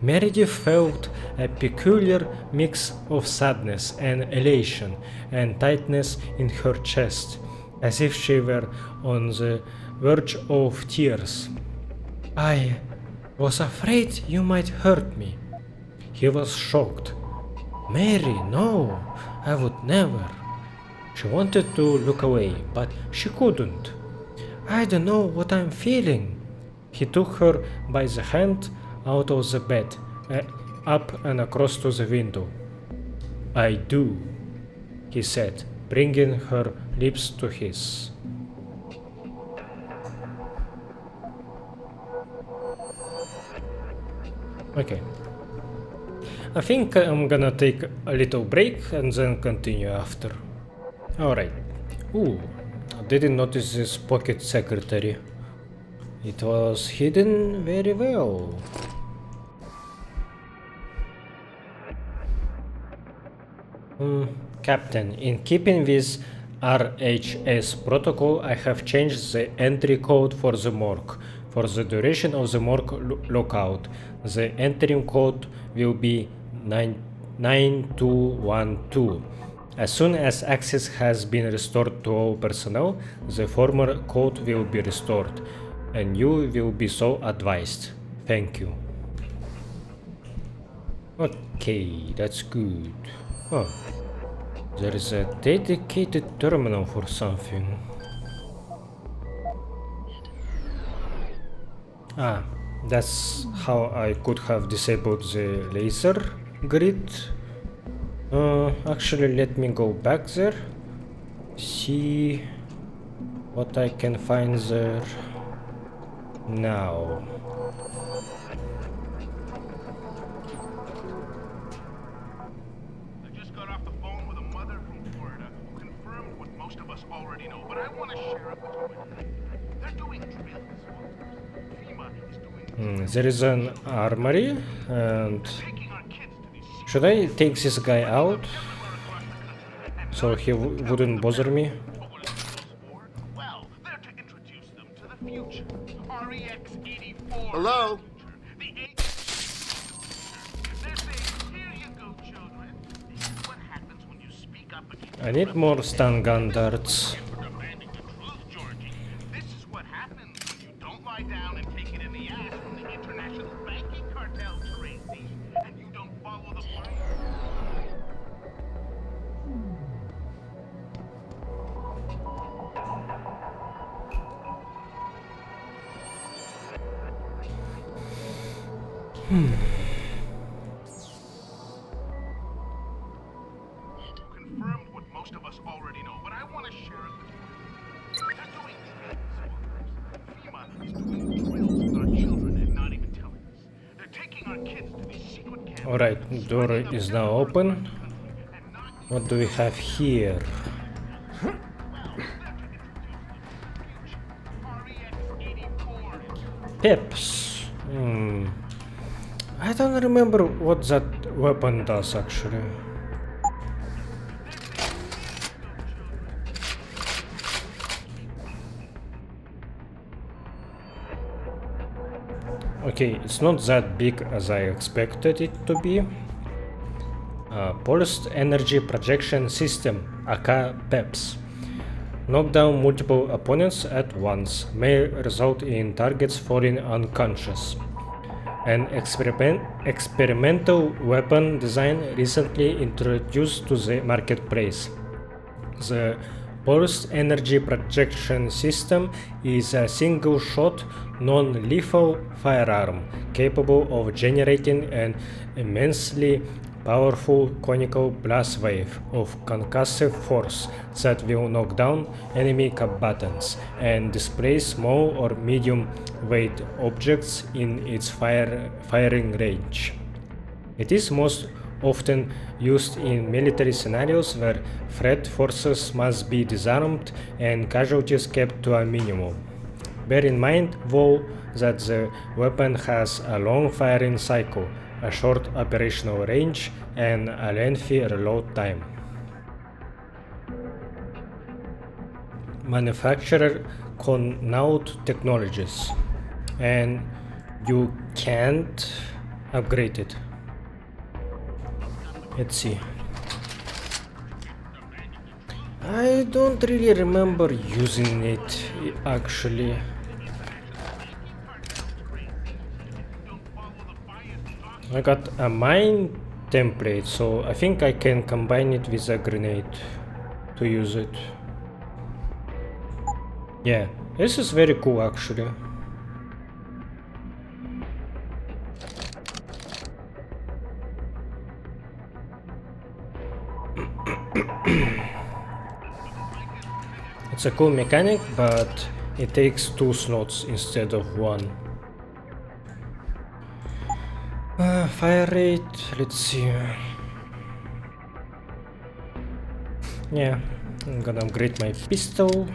Meredith felt a peculiar mix of sadness and elation and tightness in her chest, as if she were on the verge of tears. I was afraid you might hurt me. He was shocked. Mary, no, I would never. She wanted to look away, but she couldn't. I don't know what I'm feeling. He took her by the hand out of the bed, up and across to the window. I do, he said, bringing her lips to his. Okay. I think I'm gonna take a little break and then continue after. Alright. Ooh, I didn't notice this pocket secretary. It was hidden very well. Captain, in keeping with RHS protocol, I have changed the entry code for the morgue. For the duration of the morgue lockout, the entry code will be 9212. As soon as access has been restored to all personnel, the former code will be restored, and you will be so advised. Thank you. Okay, that's good. Oh, there is a dedicated terminal for something. Ah, that's how I could have disabled the laser grid. Actually, let me go back there. See what I can find there now. I just got off the phone with a mother from Florida who confirmed what most of us already know, but I want to share it with you. They're doing drills. FEMA is doing There is an armory, and should I take this guy out so he wouldn't bother me? Well, they're to introduce them to the future. REX-84. Hello? They're saying, here you go, children. This is what happens when you speak up against I need more stun gun darts. This is what happens when you don't lie down and take it in the ass from the international banking cartel, Tracy, and you don't follow the plan. Confirmed what most of us already know, but I want to share it with you. They're doing drills. FEMA is doing drills with our children and not even telling us. They're taking our kids to these secret camps. Alright, door is now open. What do we have here? Pips. I don't remember what that weapon does actually. Okay, it's not that big as I expected it to be. Pulsed Energy Projection System, aka PEPS. Knock down multiple opponents at once, may result in targets falling unconscious. An experimental weapon design recently introduced to the marketplace. The Pulsed Energy Projection System is a single-shot, non-lethal firearm capable of generating an immensely powerful conical blast wave of concussive force that will knock down enemy combatants and displace small or medium-weight objects in its firing range. It is most often used in military scenarios where threat forces must be disarmed and casualties kept to a minimum. Bear in mind, though, that the weapon has a long firing cycle, a short operational range, and a lengthy reload time. Manufacturer Connaught Technologies. And you can't upgraded. Let's see. I don't really remember using it actually. I got a mine template, so I think I can combine it with a grenade to use it. Yeah, this is very cool actually. It's a cool mechanic, but it takes 2 slots instead of 1. Fire rate, let's see. Yeah, I'm gonna upgrade my pistol.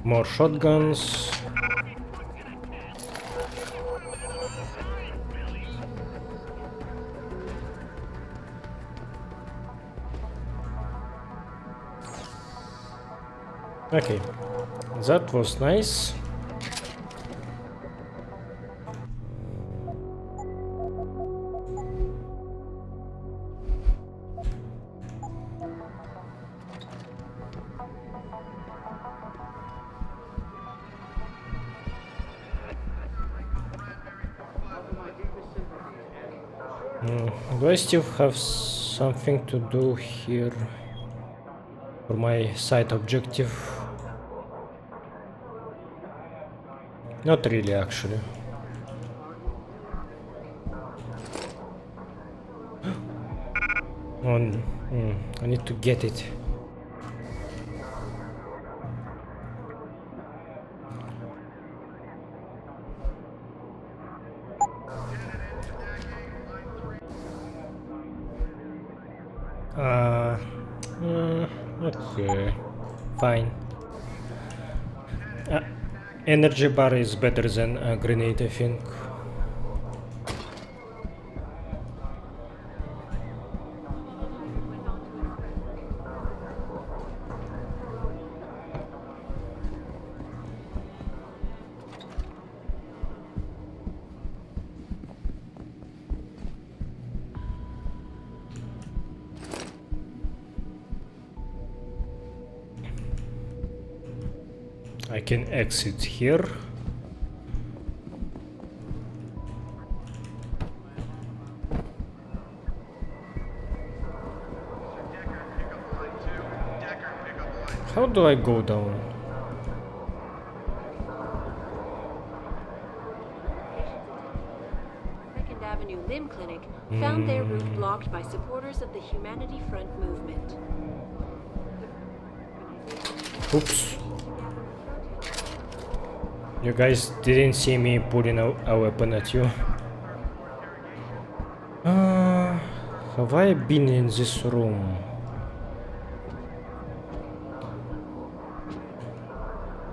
More shotguns. Okay, that was nice. Do I still have something to do here for my side objective? Not really, actually. I need to get it. Okay, fine. Energy bar is better than a grenade, I think. I can exit here. How do I go down? Second Avenue Limb Clinic found their route blocked by supporters of the Humanity Front movement. Oops. You guys didn't see me putting a weapon at you. Have I been in this room?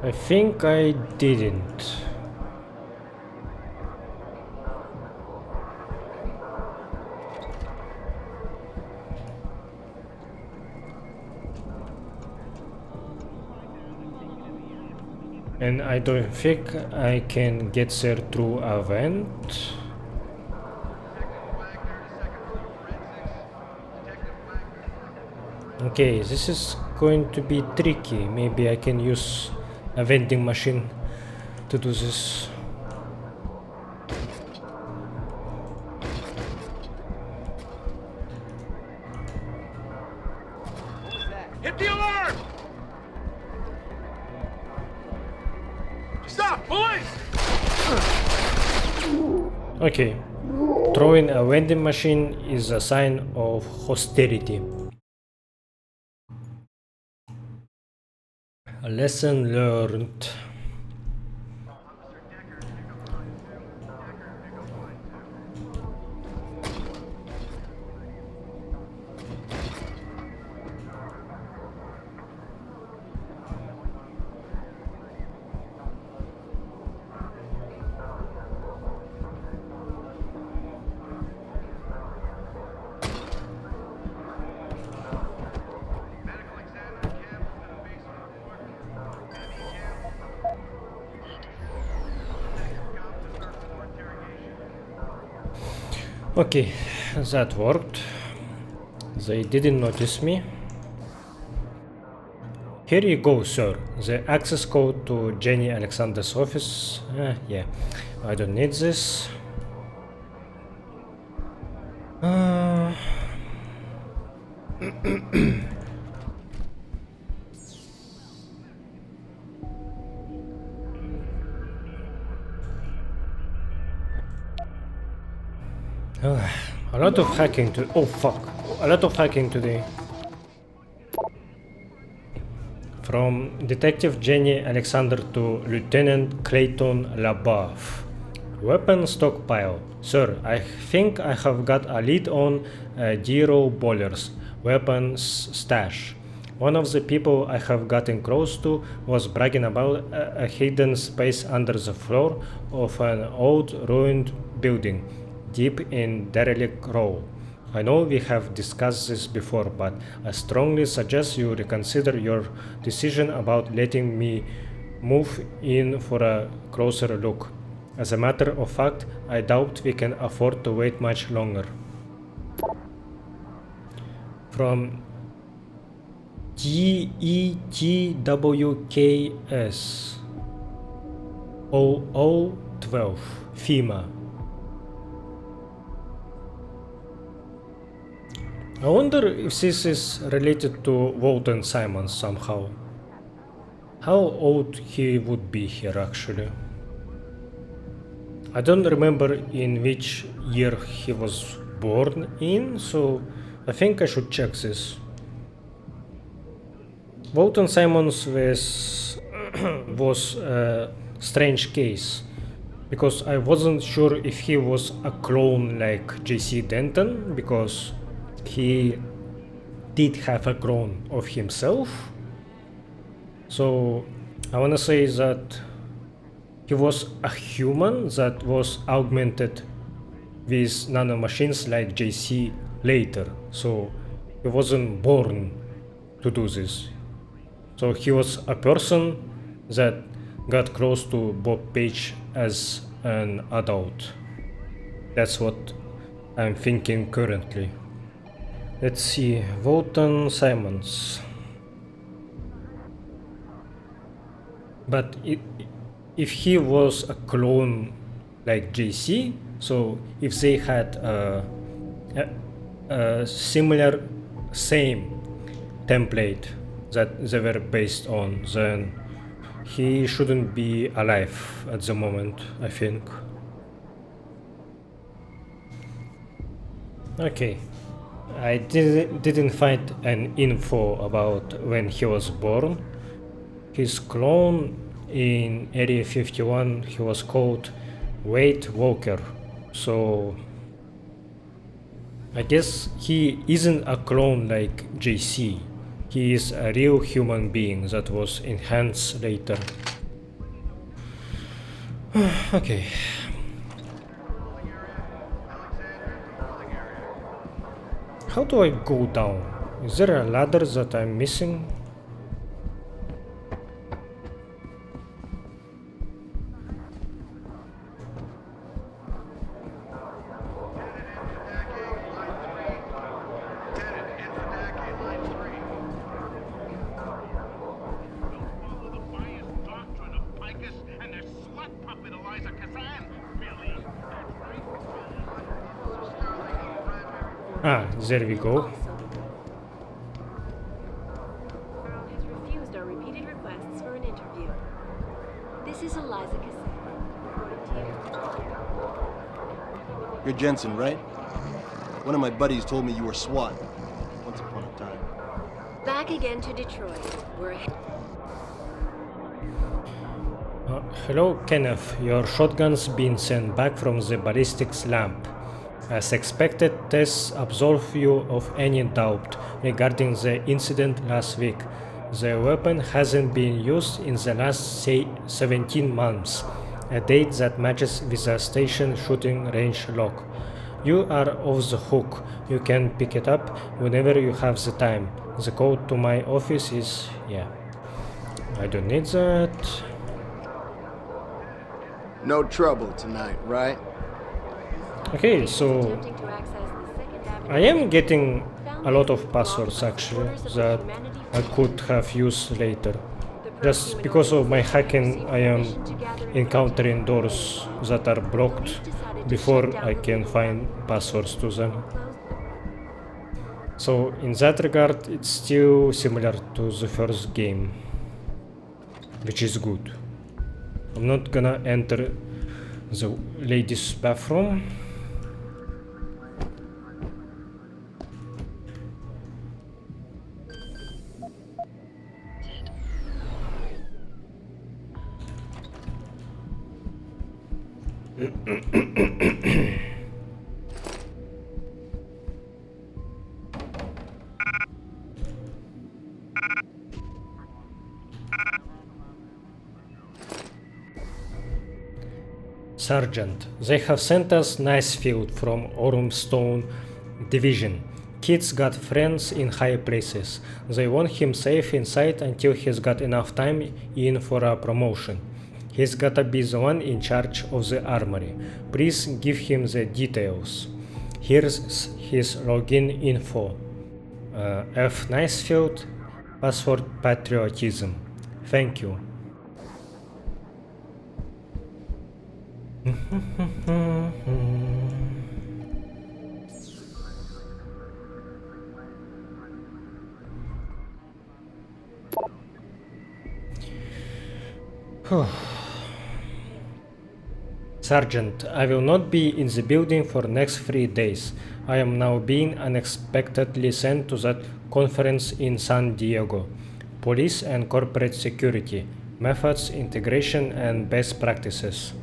I think I didn't. And I don't think I can get there through a vent. Okay, this is going to be tricky. Maybe I can use a vending machine to do this. Hit the alarm! Stop! Police! Okay, throwing a vending machine is a sign of hostility. A lesson learned. Okay, that worked. They didn't notice me. Here you go, sir. The access code to Jenny Alexander's office. Yeah, I don't need this. A lot of hacking to— oh fuck. A lot of hacking today. From Detective Jenny Alexander to Lieutenant Clayton LaBeouf. Weapon stockpile. Sir, I think I have got a lead on Dero Boller's weapons stash. One of the people I have gotten close to was bragging about a hidden space under the floor of an old ruined building, deep in Derelict Row. I know we have discussed this before, but I strongly suggest you reconsider your decision about letting me move in for a closer look. As a matter of fact, I doubt we can afford to wait much longer. From GETWKS 0012 FEMA. I wonder if this is related to Walton Simons somehow. How old he would be here actually. I don't remember in which year he was born in, so I think I should check this. Walton Simons was a strange case, because I wasn't sure if he was a clone like J.C. Denton, because he did have a clone of himself. So I wanna say that he was a human that was augmented with nanomachines like JC later. So he wasn't born to do this. So he was a person that got close to Bob Page as an adult. That's what I'm thinking currently. Let's see, Walton Simons. But if he was a clone like JC, so if they had a similar, same template that they were based on, then he shouldn't be alive at the moment, I think. Okay, I didn't find an info about when he was born. His clone in Area 51, he was called Wade Walker, so I guess he isn't a clone like JC. He is a real human being that was enhanced later. Okay. How do I go down? Is there a ladder that I'm missing? Ah, there we go. Has refused our repeated requests for an interview. This is Eliza Cassell. You're Jensen, right? One of my buddies told me you were SWAT once upon a time. Back again to Detroit. We're Hello, Kenneth. Your shotgun's been sent back from the ballistics lab. As expected, tests absolve you of any doubt regarding the incident last week. The weapon hasn't been used in the last, say, 17 months, a date that matches with the station shooting range log. You are off the hook. You can pick it up whenever you have the time. The code to my office is... yeah. I don't need that. No trouble tonight, right? Okay, so I am getting a lot of passwords actually that I could have used later. Just because of my hacking, I am encountering doors that are blocked before I can find passwords to them. So in that regard, it's still similar to the first game, which is good. I'm not gonna enter the ladies' bathroom. Sergeant, they have sent us Nicefield from Ormstone Division. Kid's got friends in high places. They want him safe inside until he's got enough time in for a promotion. He's gotta be the one in charge of the armory. Please give him the details. Here's his login info. F. Nicefield, password patriotism. Thank you. Sergeant, I will not be in the building for next 3 days. I am now being unexpectedly sent to that conference in San Diego. Police and corporate security, methods, integration, and best practices.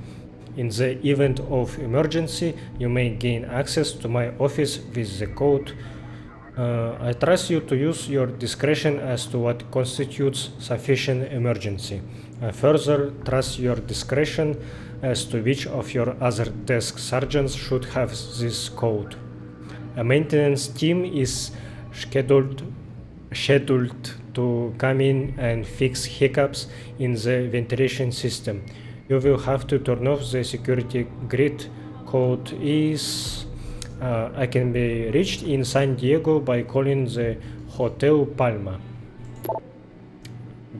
In the event of emergency, you may gain access to my office with the code. I trust you to use your discretion as to what constitutes sufficient emergency. I further trust your discretion as to which of your other desk sergeants should have this code. A maintenance team is scheduled to come in and fix hiccups in the ventilation system. You will have to turn off the security grid. Code is I can be reached in San Diego by calling the Hotel Palma.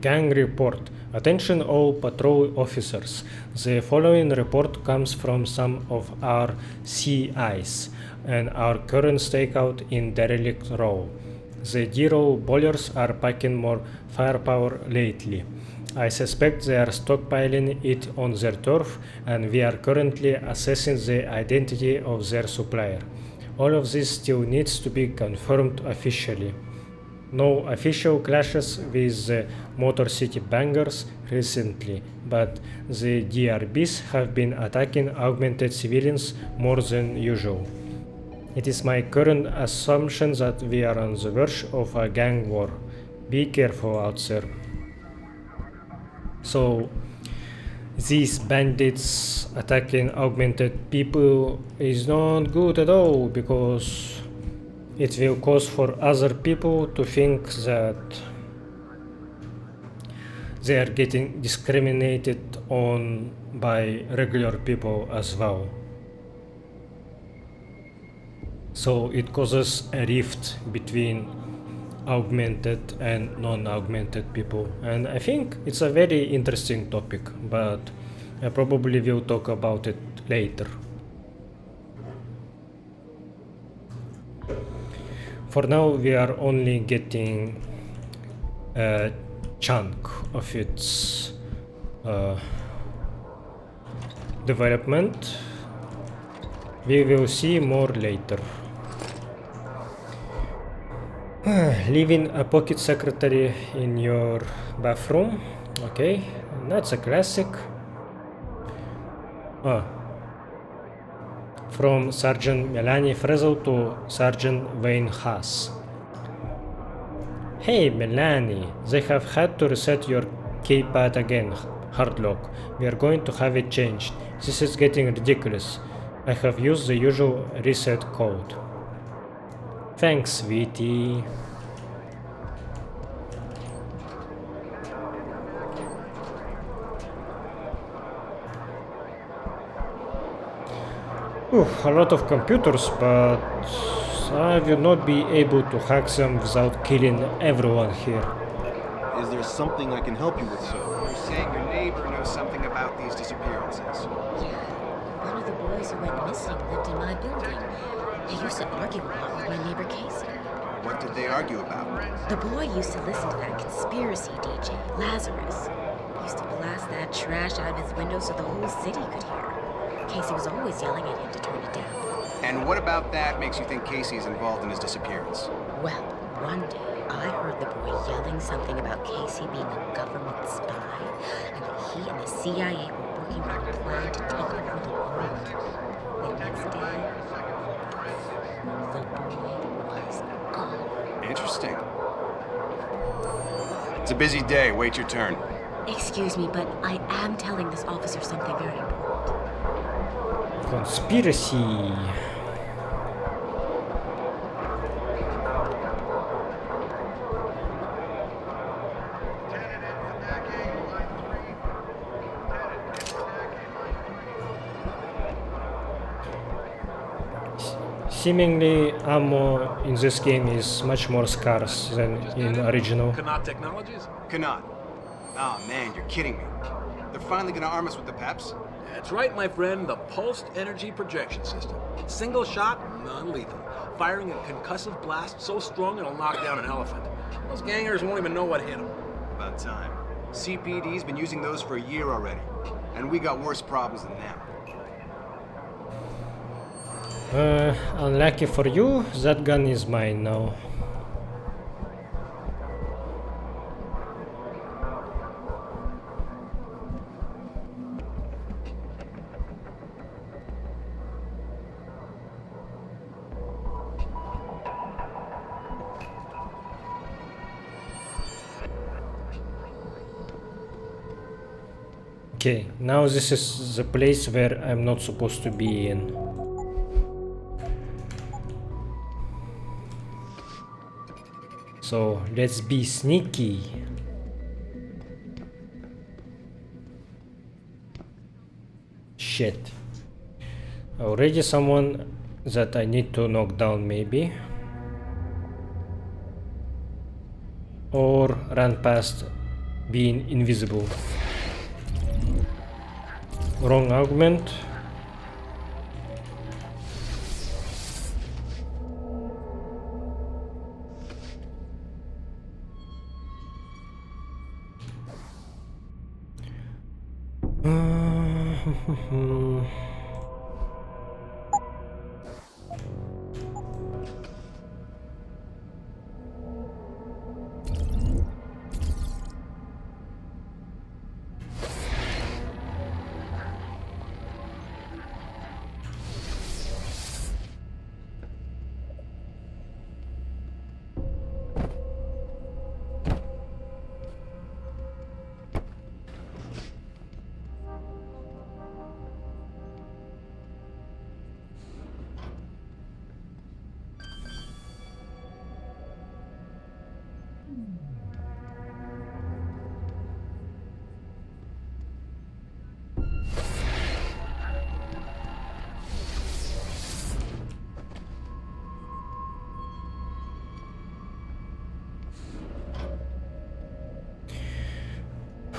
Gang report. Attention all patrol officers. The following report comes from some of our CIs and our current stakeout in Derelict Row. The Dero boilers are packing more firepower lately. I suspect they are stockpiling it on their turf, and we are currently assessing the identity of their supplier. All of this still needs to be confirmed officially. No official clashes with the Motor City Bangers recently, but the DRBs have been attacking augmented civilians more than usual. It is my current assumption that we are on the verge of a gang war. Be careful out there. So, these bandits attacking augmented people is not good at all, because it will cause for other people to think that they are getting discriminated on by regular people as well. So it causes a rift between augmented and non-augmented people, and I think it's a very interesting topic, but I probably will talk about it later. For now, we are only getting a chunk of its development. We will see more later. Leaving a pocket secretary in your bathroom. Okay, that's a classic. From Sergeant Melanie Frizzle to Sergeant Wayne Haas. Hey Melanie, they have had to reset your keypad again, Hardlock. We are going to have it changed. This is getting ridiculous. I have used the usual reset code. Thanks, sweetie. A lot of computers, but I will not be able to hack them without killing everyone here. Is there something I can help you with, sir? You're saying your neighbor knows something about these disappearances. Yeah, one of the boys who went missing lived in my building. He used to argue a lot with my neighbor Casey. What did they argue about? The boy used to listen to that conspiracy DJ, Lazarus. He used to blast that trash out of his window so the whole city could hear. Casey was always yelling at him to turn it down. And what about that makes you think Casey is involved in his disappearance? Well, one day I heard the boy yelling something about Casey being a government spy, and that he and the CIA were working on a plan to take over the world. The next day, the boy was gone. Interesting. It's a busy day. Wait your turn. Excuse me, but I am telling this officer something very important. Conspiracy. Seemingly, ammo in this game is much more scarce than in original. Connaught Technologies? Connaught. Oh man, you're kidding me. They're finally gonna arm us with the PEPs? That's right, my friend. The Pulsed Energy Projection System. Single shot, non-lethal. Firing a concussive blast so strong it'll knock down an elephant. Those gangers won't even know what hit them. About time. CPD's been using those for a year already. And we got worse problems than them. Unlucky for you, that gun is mine now. Okay, now this is the place where I'm not supposed to be in. So let's be sneaky. Shit. Already someone that I need to knock down maybe. Or run past being invisible. Wrong argument.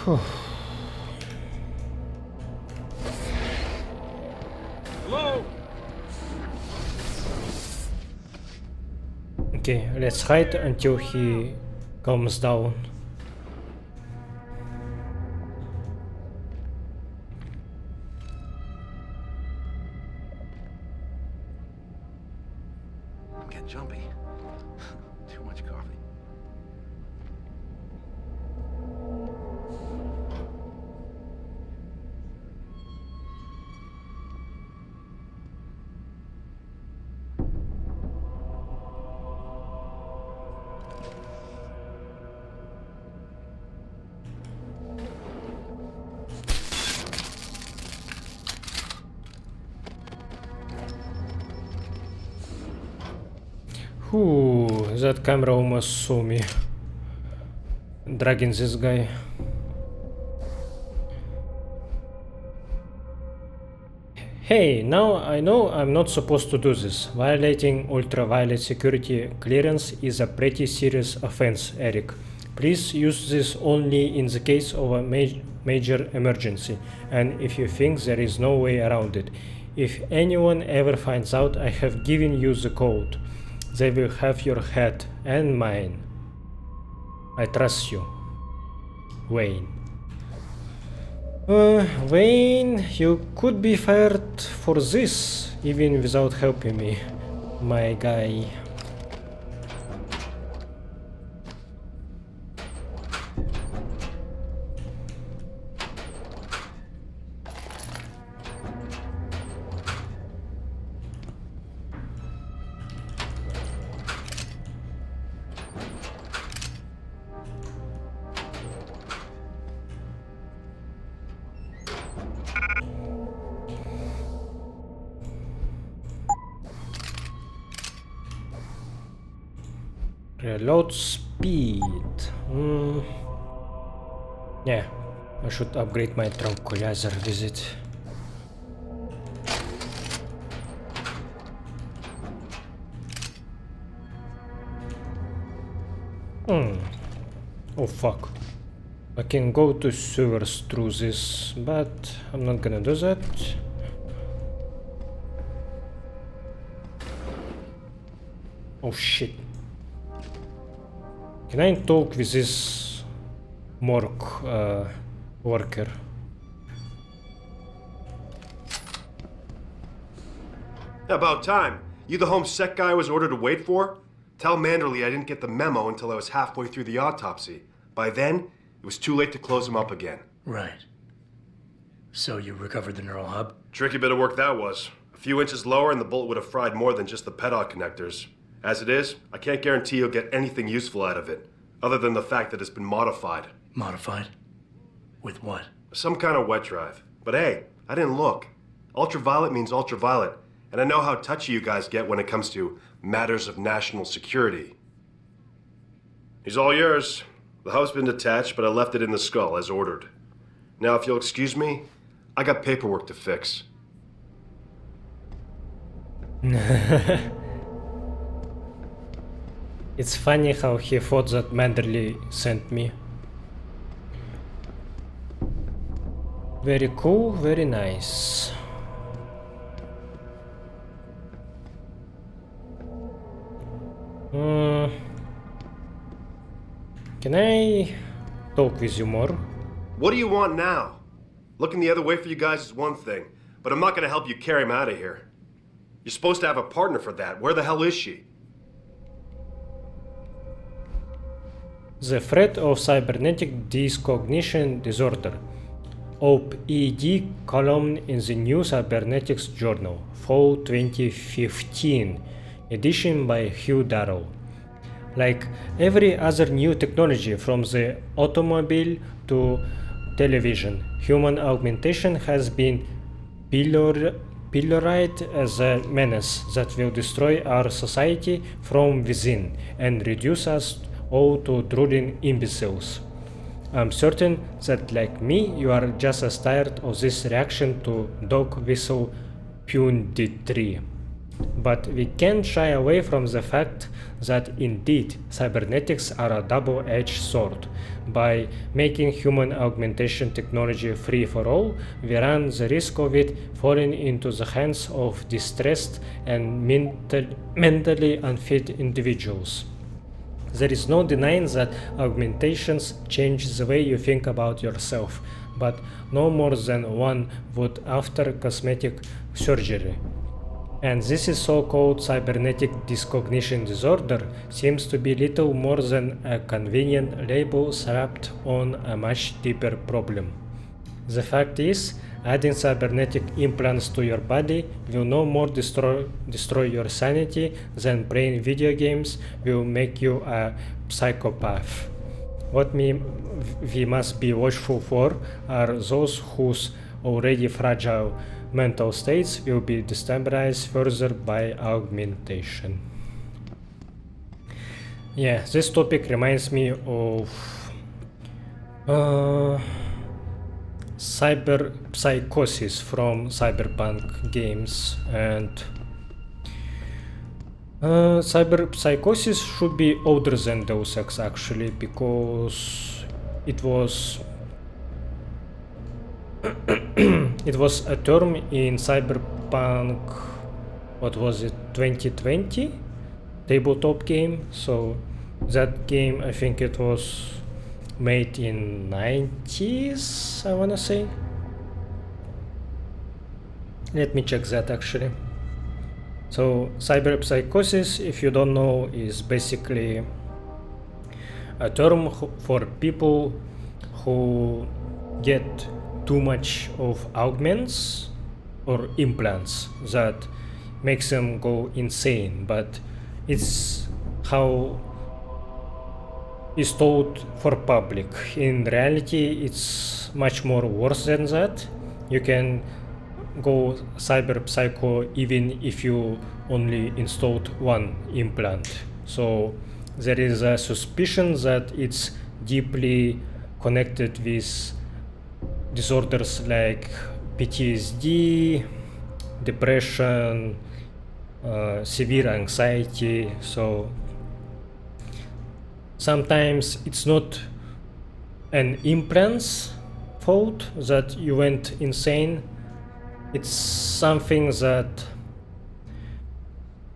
Hello? Okay, let's hide until he comes down. I'm getting jumpy. Too much coffee. Ooh, that camera almost saw me dragging this guy. Hey, now I know I'm not supposed to do this. Violating ultraviolet security clearance is a pretty serious offense, Eric. Please use this only in the case of a major emergency, and if you think there is no way around it. If anyone ever finds out I have given you the code, they will have your head and mine. I trust you. Wayne. Wayne, you could be fired for this, even without helping me, my guy. Reload speed. Yeah, I should upgrade my tranquilizer visit. Oh fuck. I can go to sewers through this, but I'm not gonna do that. Oh shit. Can I talk with this morgue worker? About time. You the home sec guy I was ordered to wait for? Tell Manderley I didn't get the memo until I was halfway through the autopsy. By then, it was too late to close him up again. Right. So you recovered the neural hub? Tricky bit of work that was. A few inches lower and the bullet would have fried more than just the pedal connectors. As it is, I can't guarantee you'll get anything useful out of it, other than the fact that it's been modified. Modified? With what? Some kind of wet drive. But hey, I didn't look. Ultraviolet means ultraviolet, and I know how touchy you guys get when it comes to matters of national security. He's all yours. The hub's been detached, but I left it in the skull as ordered. Now, if you'll excuse me, I got paperwork to fix. It's funny how he thought that Manderley sent me. Very cool, very nice. Can I talk with you more? What do you want now? Looking the other way for you guys is one thing, but I'm not gonna help you carry him out of here. You're supposed to have a partner for that. Where the hell is she? The threat of cybernetic discognition disorder. OP-ED column in the New Cybernetics Journal, Fall 2015, edition by Hugh Darrow. Like every other new technology from the automobile to television, human augmentation has been pilloried as a menace that will destroy our society from within and reduce us all to drooling imbeciles. I'm certain that, like me, you are just as tired of this reaction to dog whistle punditry. But we can't shy away from the fact that indeed cybernetics are a double-edged sword. By making human augmentation technology free for all, we run the risk of it falling into the hands of distressed and mentally unfit individuals. There is no denying that augmentations change the way you think about yourself, but no more than one would after cosmetic surgery. And this is so-called cybernetic discognition disorder seems to be little more than a convenient label slapped on a much deeper problem. The fact is, adding cybernetic implants to your body will no more destroy your sanity than playing video games will make you a psychopath. What we must be watchful for are those whose already fragile mental states will be destabilized further by augmentation. Yeah, this topic reminds me of Cyber Psychosis from Cyberpunk games, and Cyber Psychosis should be older than Deus Ex actually, because it was it was a term in Cyberpunk, what was it, 2020 tabletop game. So that game, I think it was made in 90s, I wanna say. Let me check that actually. So cyber psychosis, if you don't know, is basically a term for people who get too much of augments or implants that makes them go insane, but it's how is told for public. In reality, it's much more worse than that. You can go cyber psycho even if you only installed one implant. So there is a suspicion that it's deeply connected with disorders like PTSD, depression, severe anxiety. So sometimes it's not an implant's fault that you went insane. It's something that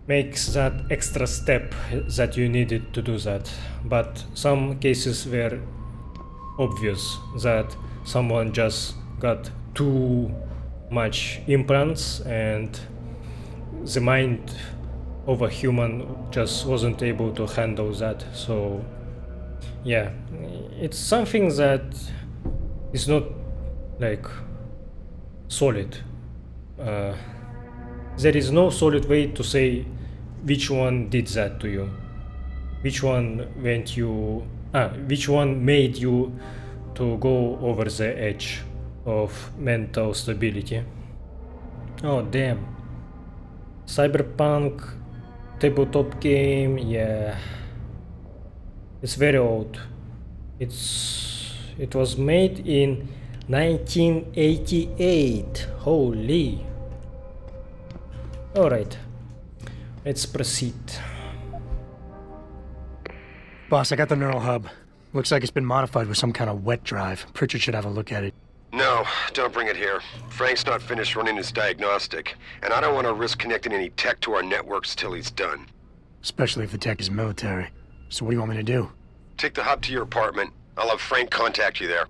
makes that extra step that you needed to do that. But some cases were obvious that someone just got too much implants and the mind of a human just wasn't able to handle that. So yeah, it's something that is not like solid. There is no solid way to say which one did that to you, which one which one made you to go over the edge of mental stability. Oh damn. Cyberpunk tabletop game, yeah. It's very old. It was made in 1988. Holy. Alright. Let's proceed. Boss, I got the neural hub. Looks like it's been modified with some kind of wet drive. Pritchard should have a look at it. No, don't bring it here. Frank's not finished running his diagnostic, and I don't want to risk connecting any tech to our networks till he's done. Especially if the tech is military. So what do you want me to do? Take the hub to your apartment. I'll have Frank contact you there.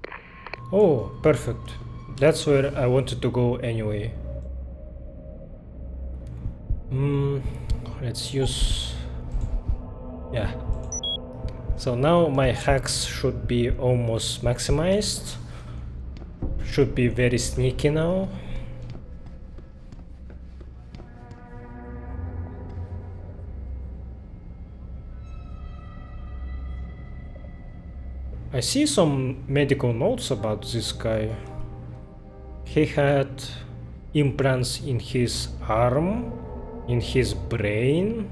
Oh, perfect. That's where I wanted to go anyway. Let's use... yeah. So now my hacks should be almost maximized. Should be very sneaky now. I see some medical notes about this guy. He had implants in his arm, in his brain,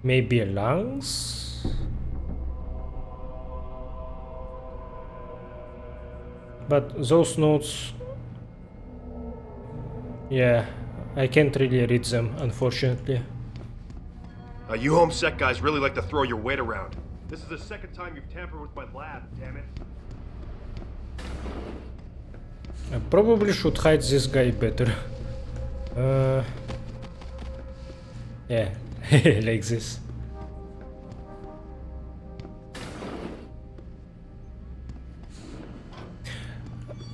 maybe lungs. But those notes, yeah, I can't really read them, unfortunately. You home-sec guys really like to throw your weight around. This is the second time you've tampered with my lab, damn it. I probably should hide this guy better. Yeah, like this.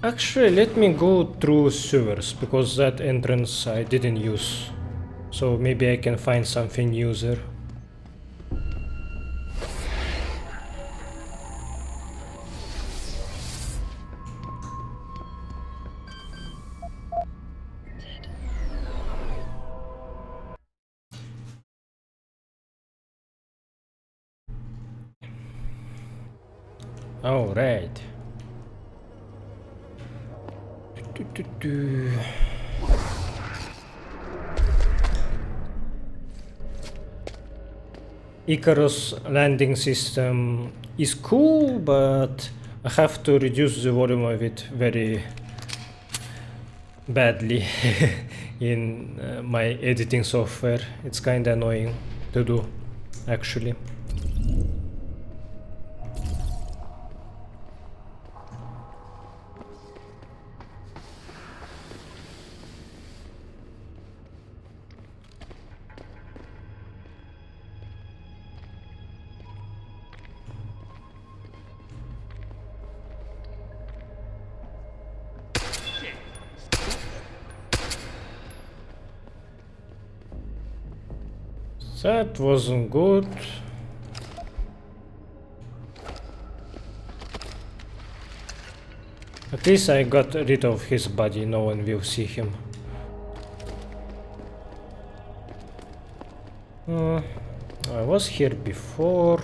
Actually, let me go through sewers, because that entrance I didn't use. So maybe I can find something new there. All right. Icarus landing system is cool, but I have to reduce the volume of it very badly in my editing software. It's kinda annoying to do, actually. That wasn't good. At least I got rid of his body, no one will see him. I was here before.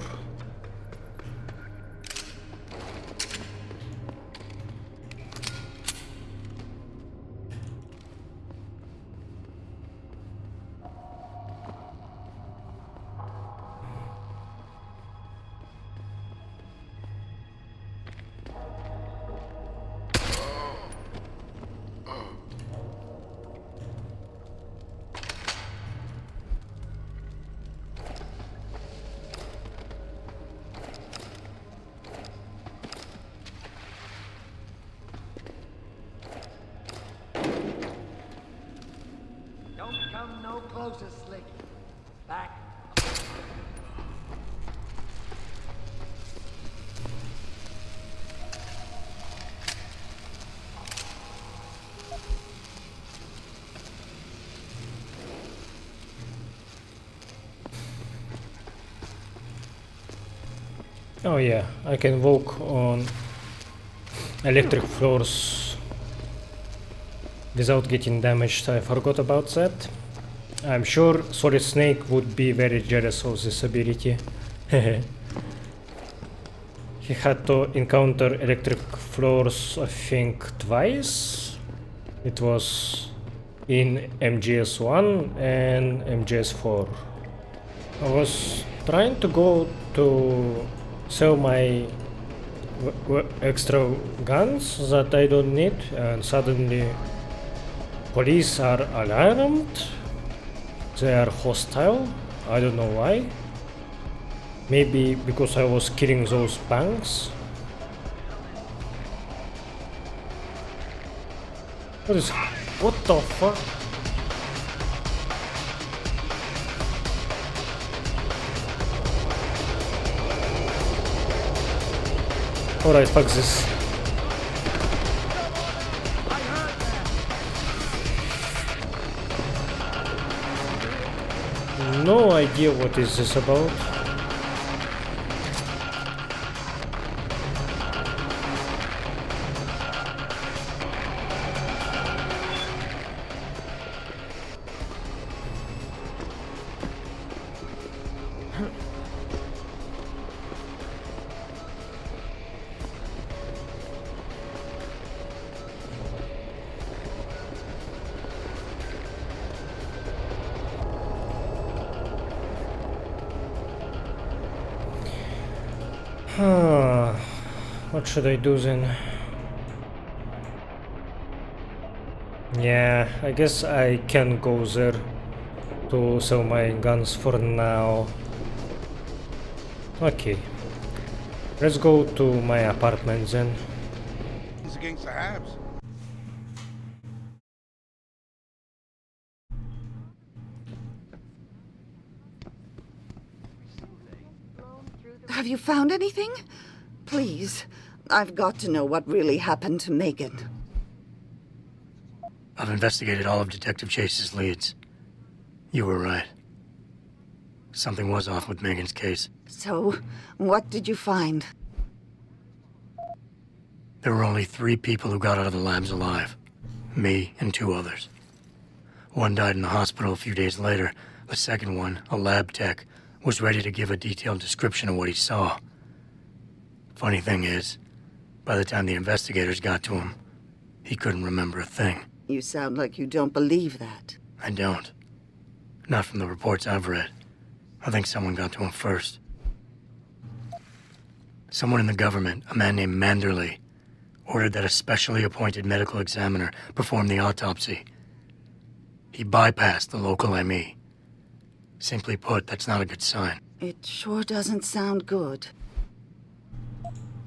closer, Slick. Back. Oh yeah, I can walk on electric floors without getting damaged. I forgot about that. I'm sure Solid Snake would be very jealous of this ability. He had to encounter electric floors, I think, twice. It was in MGS1 and MGS4. I was trying to go to sell my extra guns that I don't need, and suddenly police are alarmed. They are hostile. I don't know why. Maybe because I was killing those banks. What the fuck? Alright, fuck this. No idea what is this about. What should I do then? Yeah, I guess I can go there to sell my guns for now. Okay, let's go to my apartment then. He's against the Habs. Have you found anything? Please, I've got to know what really happened to Megan. I've investigated all of Detective Chase's leads. You were right. Something was off with Megan's case. So, what did you find? There were only 3 people who got out of the labs alive. Me and 2 others. One died in the hospital a few days later. The second one, a lab tech, was ready to give a detailed description of what he saw. Funny thing is, by the time the investigators got to him, he couldn't remember a thing. You sound like you don't believe that. I don't. Not from the reports I've read. I think someone got to him first. Someone in the government, a man named Manderley, ordered that a specially appointed medical examiner perform the autopsy. He bypassed the local ME. Simply put, that's not a good sign. It sure doesn't sound good.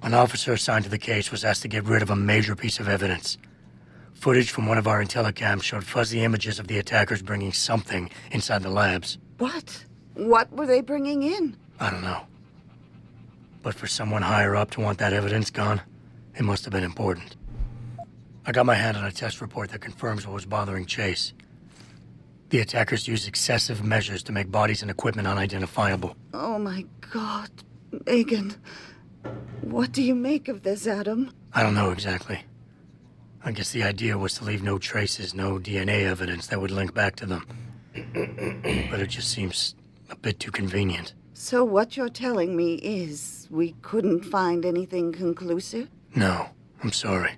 An officer assigned to the case was asked to get rid of a major piece of evidence. Footage from one of our intellicams showed fuzzy images of the attackers bringing something inside the labs. What? What were they bringing in? I don't know. But for someone higher up to want that evidence gone, it must have been important. I got my hand on a test report that confirms what was bothering Chase. The attackers used excessive measures to make bodies and equipment unidentifiable. Oh my God, Megan. What do you make of this, Adam? I don't know exactly. I guess the idea was to leave no traces, no DNA evidence that would link back to them. But it just seems a bit too convenient. So what you're telling me is we couldn't find anything conclusive? No, I'm sorry.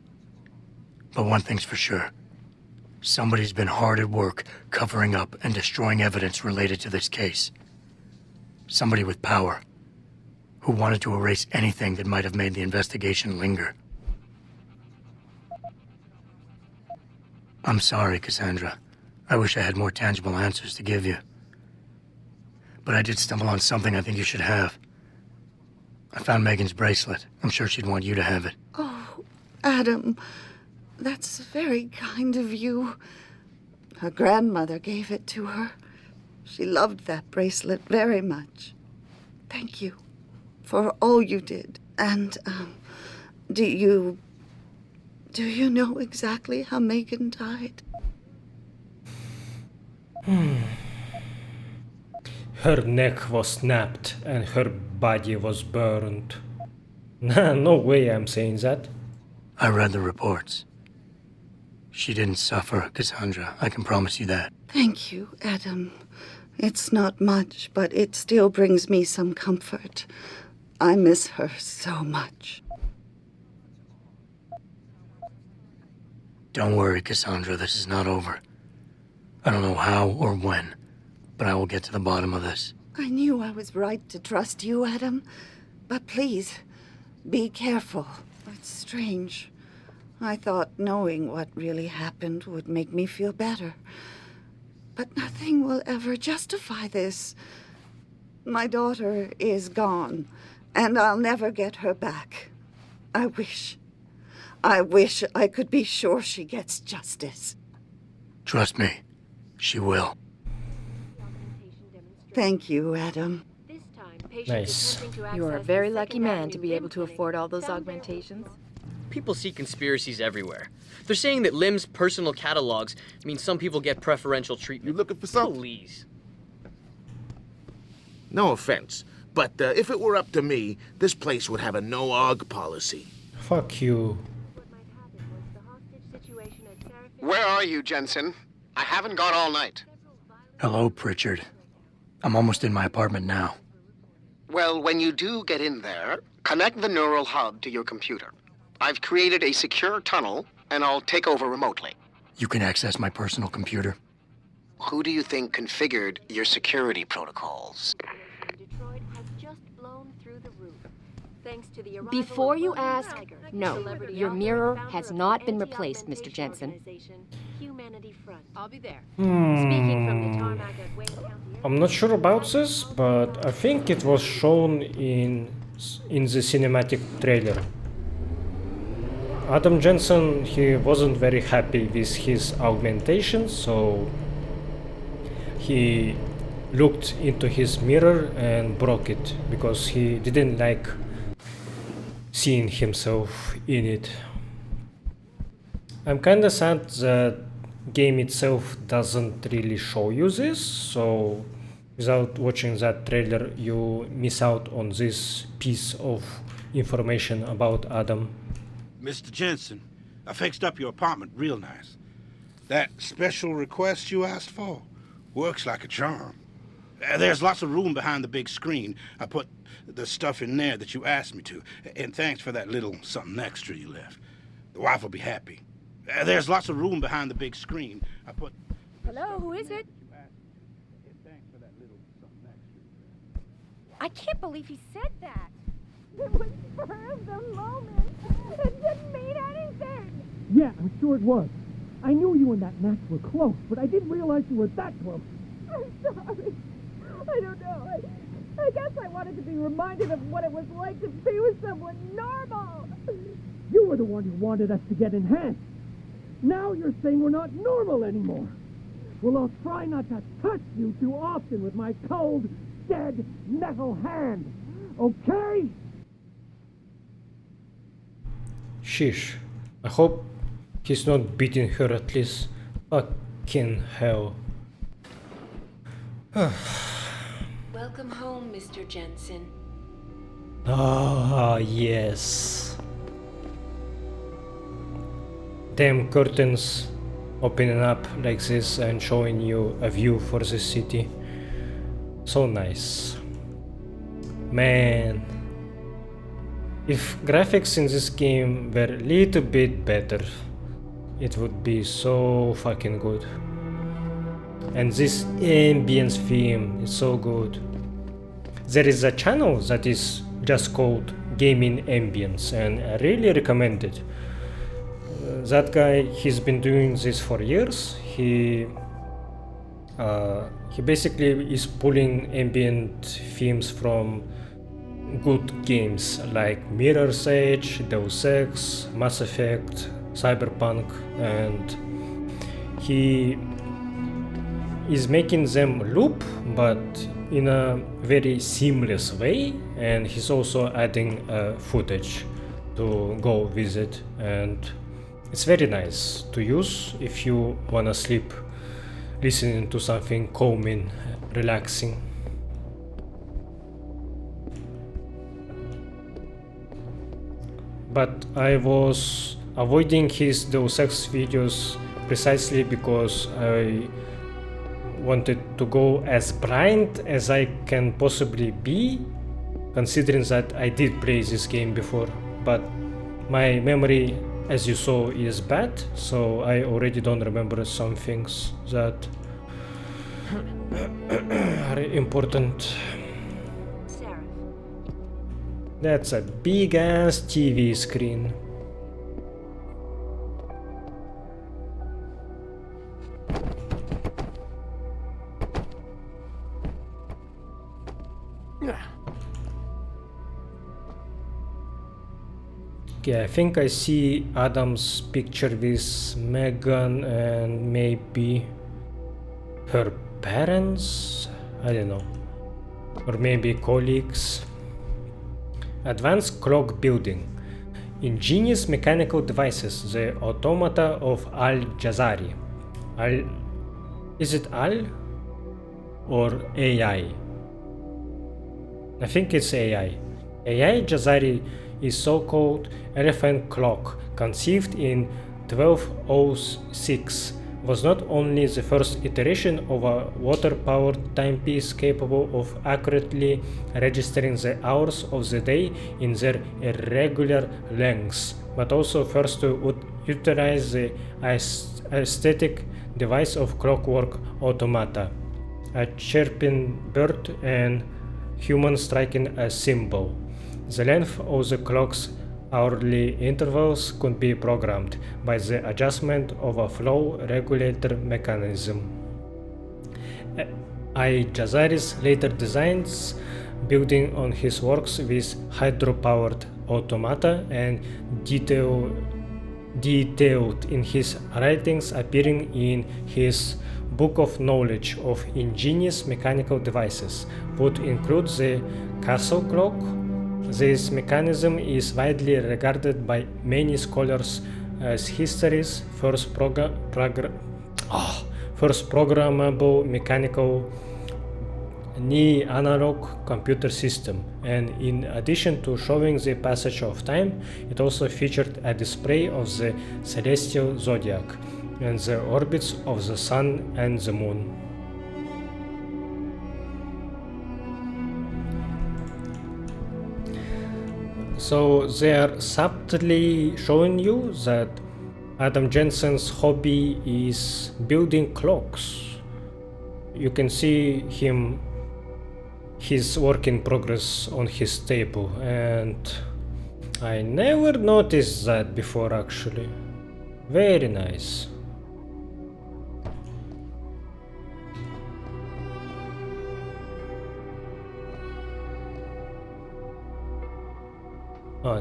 But one thing's for sure. Somebody's been hard at work covering up and destroying evidence related to this case. Somebody with power, who wanted to erase anything that might have made the investigation linger. I'm sorry, Cassandra. I wish I had more tangible answers to give you. But I did stumble on something I think you should have. I found Megan's bracelet. I'm sure she'd want you to have it. Oh, Adam, that's very kind of you. Her grandmother gave it to her. She loved that bracelet very much. Thank you for all you did. And, do you know exactly how Megan died? Her neck was snapped and her body was burned. No way I'm saying that. I read the reports. She didn't suffer, Cassandra. I can promise you that. Thank you, Adam. It's not much, but it still brings me some comfort. I miss her so much. Don't worry, Cassandra. This is not over. I don't know how or when, but I will get to the bottom of this. I knew I was right to trust you, Adam. But please, be careful. It's strange. I thought knowing what really happened would make me feel better. But nothing will ever justify this. My daughter is gone, and I'll never get her back. I wish I could be sure she gets justice. Trust me, she will. Thank you, Adam. Nice. You are a very lucky man to be able to afford all those augmentations. People see conspiracies everywhere. They're saying that Lim's personal catalogs mean some people get preferential treatment. You looking for something? Please. No offense, but if it were up to me, this place would have a no-aug policy. Fuck you. Where are you, Jensen? I haven't gone all night. Hello, Pritchard. I'm almost in my apartment now. Well, when you do get in there, connect the neural hub to your computer. I've created a secure tunnel, and I'll take over remotely. You can access my personal computer. Who do you think configured your security protocols? Before you ask, no, your mirror has not been replaced, Mr. Jensen. I'll be there. I'm not sure about this, but I think it was shown in the cinematic trailer. Adam Jensen, he wasn't very happy with his augmentation, so he looked into his mirror and broke it because he didn't like seeing himself in it. I'm kinda sad that game itself doesn't really show you this, so without watching that trailer you miss out on this piece of information about Adam. Mr. Jensen, I fixed up your apartment real nice. That special request you asked for works like a charm. There's lots of room behind the big screen. I put the stuff in there that you asked me to. And thanks for that little something extra you left. The wife will be happy. There's lots of room behind the big screen. I put... Hello, who is it? I can't believe he said that. It was spur of the moment. It didn't mean anything. Yeah, I'm sure it was. I knew you and that Max were close, but I didn't realize you were that close. I'm sorry. I don't know. I guess I wanted to be reminded of what it was like to be with someone normal. You were the one who wanted us to get enhanced. Now you're saying we're not normal anymore. Well, I'll try not to touch you too often with my cold, dead metal hand. Okay? Sheesh. I hope he's not beating her at least. Fucking hell. Welcome home, Mr. Jensen. Ah, yes. Damn curtains opening up like this and showing you a view for the city. So nice. Man. If graphics in this game were a little bit better, it would be so fucking good. And this ambience theme is so good. There is a channel that is just called Gaming Ambience, and I really recommend it. That guy, he's been doing this for years. He basically is pulling ambient themes from good games like Mirror's Edge, Deus Ex, Mass Effect, Cyberpunk, and he is making them loop, but in a very seamless way, and he's also adding footage to go with it, and it's very nice to use if you wanna sleep listening to something calming, relaxing. But I was avoiding his Deus Ex videos precisely because I wanted to go as blind as I can possibly be, considering that I did play this game before, but my memory, as you saw, is bad, so I already don't remember some things that are important. That's a big ass TV screen. Okay, I think I see Adam's picture with Megan and maybe her parents? I don't know. Or maybe colleagues. Advanced clock building. Ingenious mechanical devices. The automata of Al-Jazari. Is it Al or AI? I think it's AI. AI Jazari is so-called elephant clock, conceived in 1206, was not only the first iteration of a water-powered timepiece capable of accurately registering the hours of the day in their irregular lengths, but also first to utilize the aesthetic device of clockwork automata, a chirping bird and human striking a cymbal. The length of the clock's hourly intervals could be programmed by the adjustment of a flow regulator mechanism. Jazari's later designs, building on his works with hydro-powered automata and detailed in his writings, appearing in his Book of Knowledge of Ingenious Mechanical Devices, would include the castle clock. This mechanism is widely regarded by many scholars as history's first programmable mechanical analog computer system, and in addition to showing the passage of time, it also featured a display of the celestial zodiac and the orbits of the sun and the moon. So they are subtly showing you that Adam Jensen's hobby is building clocks. You can see him his work in progress on his table, and I never noticed that before actually. Very nice.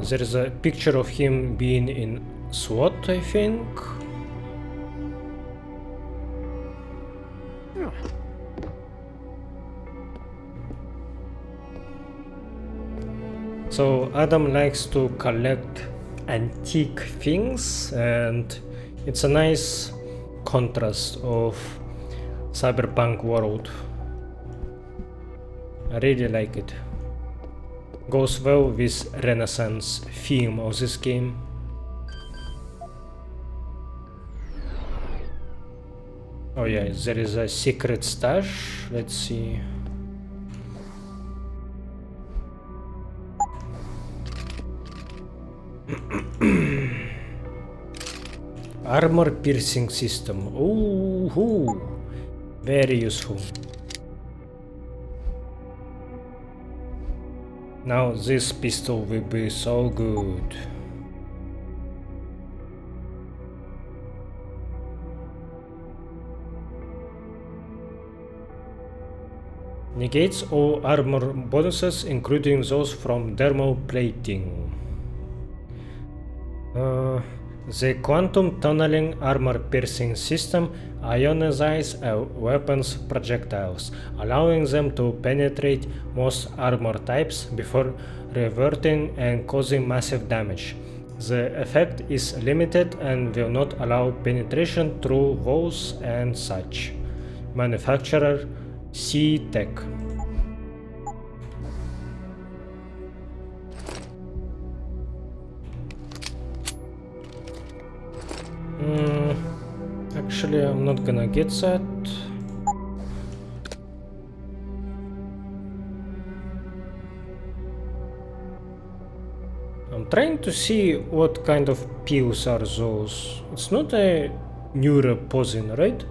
There is a picture of him being in SWAT, I think. So Adam likes to collect antique things, and it's a nice contrast of cyberpunk world. I really like it. Goes well with Renaissance theme of this game. Oh yeah, there is a secret stash. Let's see. Armor piercing system. Ooh, very useful. Now this pistol will be so good. Negates all armor bonuses, including those from thermal plating. The quantum tunneling armor piercing system ionizes a weapon's projectiles, allowing them to penetrate most armor types before reverting and causing massive damage. The effect is limited and will not allow penetration through walls and such. Manufacturer C-Tech. Actually, I'm not gonna get that. I'm trying to see what kind of pills are those. It's not a neuropoison, right?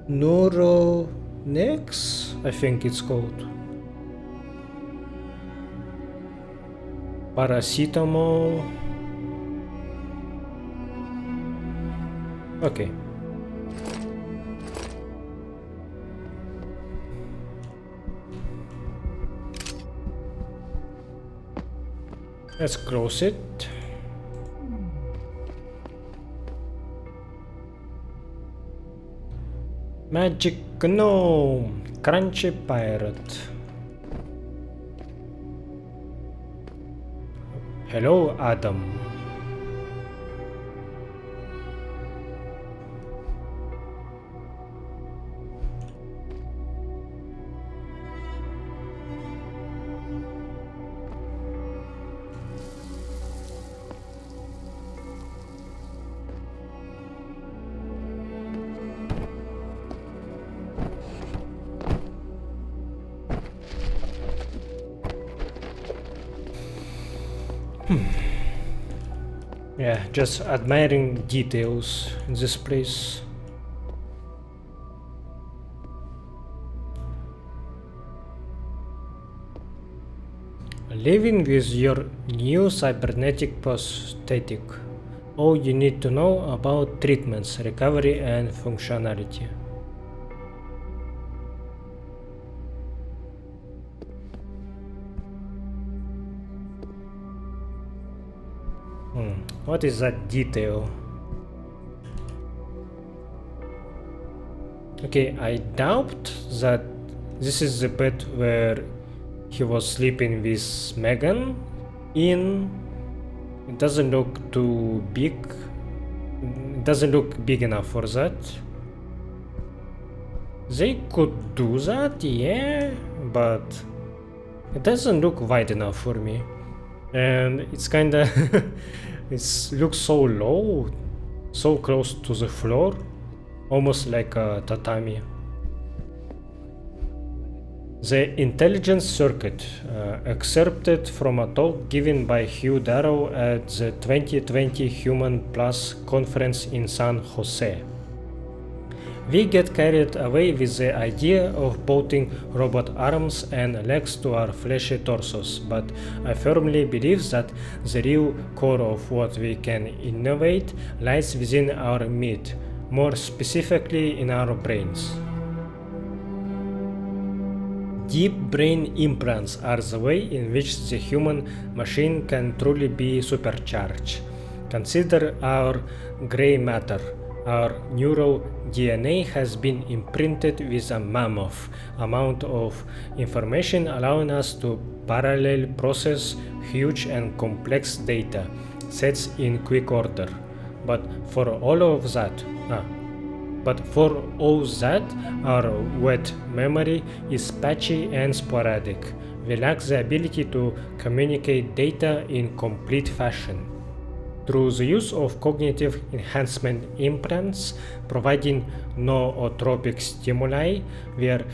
Neuronex, I think it's called. Paracetamol. Okay. Let's close it. Magic Gnome, Crunchy Pirate. Hello, Adam. Yeah, just admiring details in this place. Living with your new cybernetic prosthetic. All you need to know about treatments, recovery, and functionality. What is that detail? Okay, I doubt that this is the bed where he was sleeping with Megan in. It doesn't look too big. It doesn't look big enough for that. They could do that, yeah, but it doesn't look wide enough for me. And it's kinda it looks so low, so close to the floor, almost like a tatami. The intelligence circuit, excerpted from a talk given by Hugh Darrow at the 2020 Human Plus conference in San Jose. We get carried away with the idea of bolting robot arms and legs to our fleshy torsos, but I firmly believe that the real core of what we can innovate lies within our meat, more specifically in our brains. Deep brain implants are the way in which the human machine can truly be supercharged. Consider our gray matter. Our neural DNA has been imprinted with a mammoth amount of information, allowing us to parallel process huge and complex data sets in quick order. But for all that, our wet memory is patchy and sporadic. We lack the ability to communicate data in complete fashion. Through the use of cognitive enhancement implants providing nootropic stimuli, we are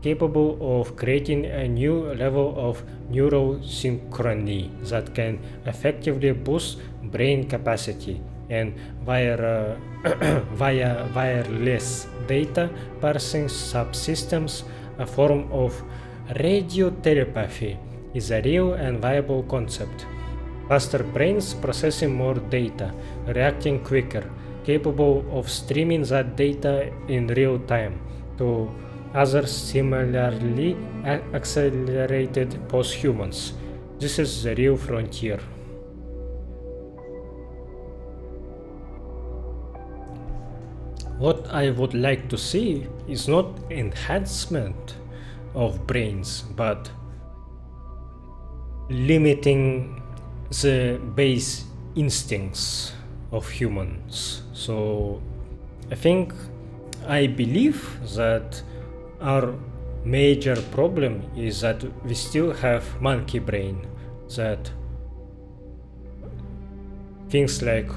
capable of creating a new level of neural synchrony that can effectively boost brain capacity, and via wireless data parsing subsystems, a form of radiotelepathy is a real and viable concept. Faster brains processing more data, reacting quicker, capable of streaming that data in real time to other similarly accelerated posthumans. This is the real frontier. What I would like to see is not enhancement of brains, but limiting the base instincts of humans. So I believe that our major problem is that we still have monkey brain, that things like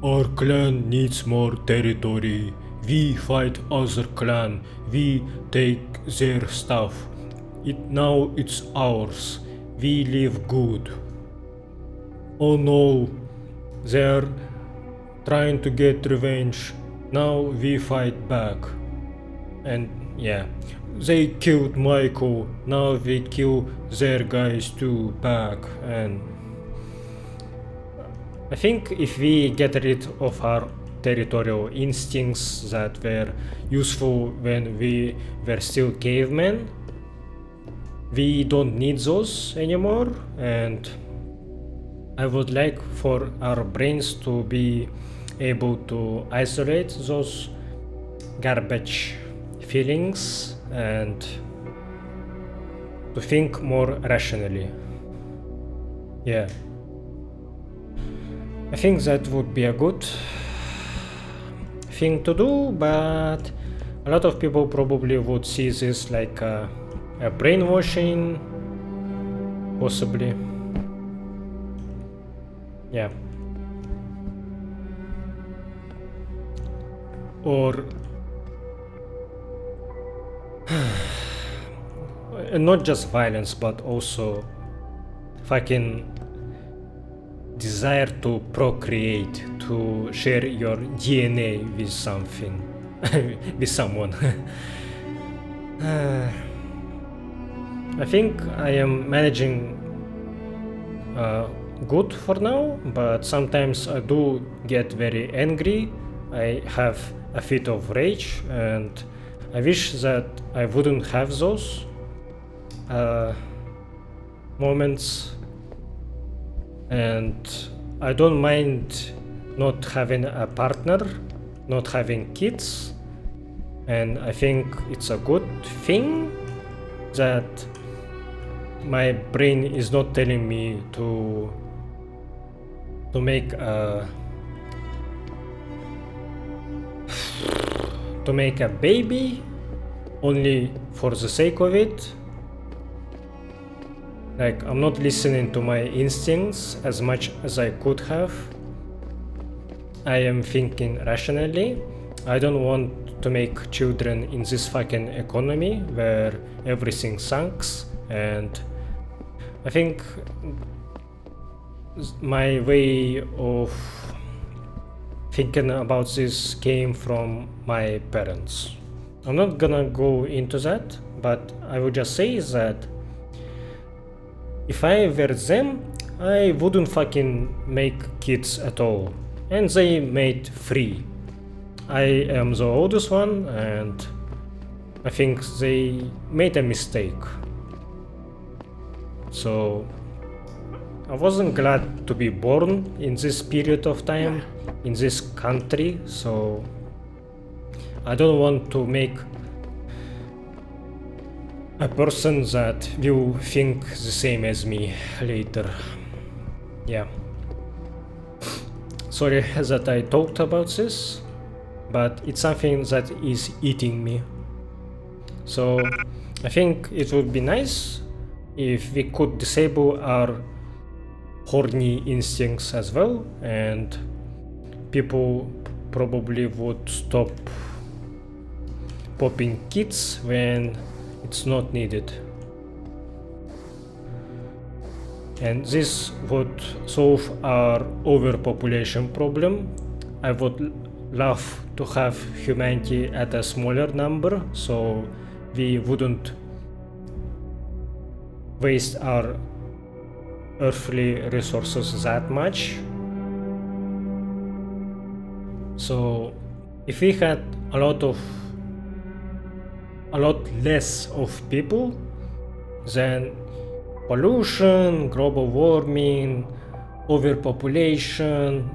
our clan needs more territory, we fight other clan, we take their stuff, now it's ours, we live good. Oh no, they're trying to get revenge, now we fight back. And yeah, they killed Michael, now we kill their guys too back. And I think if we get rid of our territorial instincts that were useful when we were still cavemen, we don't need those anymore, and I would like for our brains to be able to isolate those garbage feelings and to think more rationally. Yeah. I think that would be a good thing to do, but a lot of people probably would see this like a brainwashing, possibly. Yeah. Or not just violence, but also fucking desire to procreate, to share your DNA with something, with someone. I think I am managing good for now, but sometimes I do get very angry. I have a fit of rage, and I wish that I wouldn't have those moments. And I don't mind not having a partner, not having kids, and I think it's a good thing that my brain is not telling me to make a baby only for the sake of it. Like, I'm not listening to my instincts as much as I could have. I am thinking rationally. I don't want to make children in this fucking economy where everything sucks, and I think thinking about this came from my parents. I'm not gonna go into that, but I would just say that if I were them, I wouldn't fucking make kids at all. And they made 3. I am the oldest one, and I think they made a mistake. So I wasn't glad to be born in this period of time, in this country, so I don't want to make a person that will think the same as me later. Yeah. Sorry that I talked about this, but it's something that is eating me. So I think it would be nice if we could disable our horny instincts as well, and people probably would stop popping kids when it's not needed. And this would solve our overpopulation problem. I would love to have humanity at a smaller number, so we wouldn't waste our earthly resources that much. So if we had a lot less of people, then pollution, global warming, overpopulation,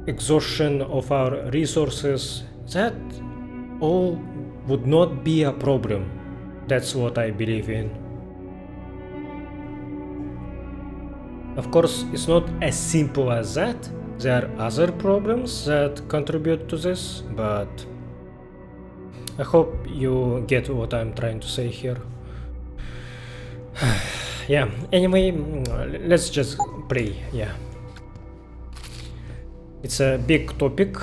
exhaustion of our resources, that all would not be a problem. That's what I believe in. Of course, it's not as simple as that. There are other problems that contribute to this, but I hope you get what I'm trying to say here. Yeah, anyway, let's just pray. Yeah, it's a big topic,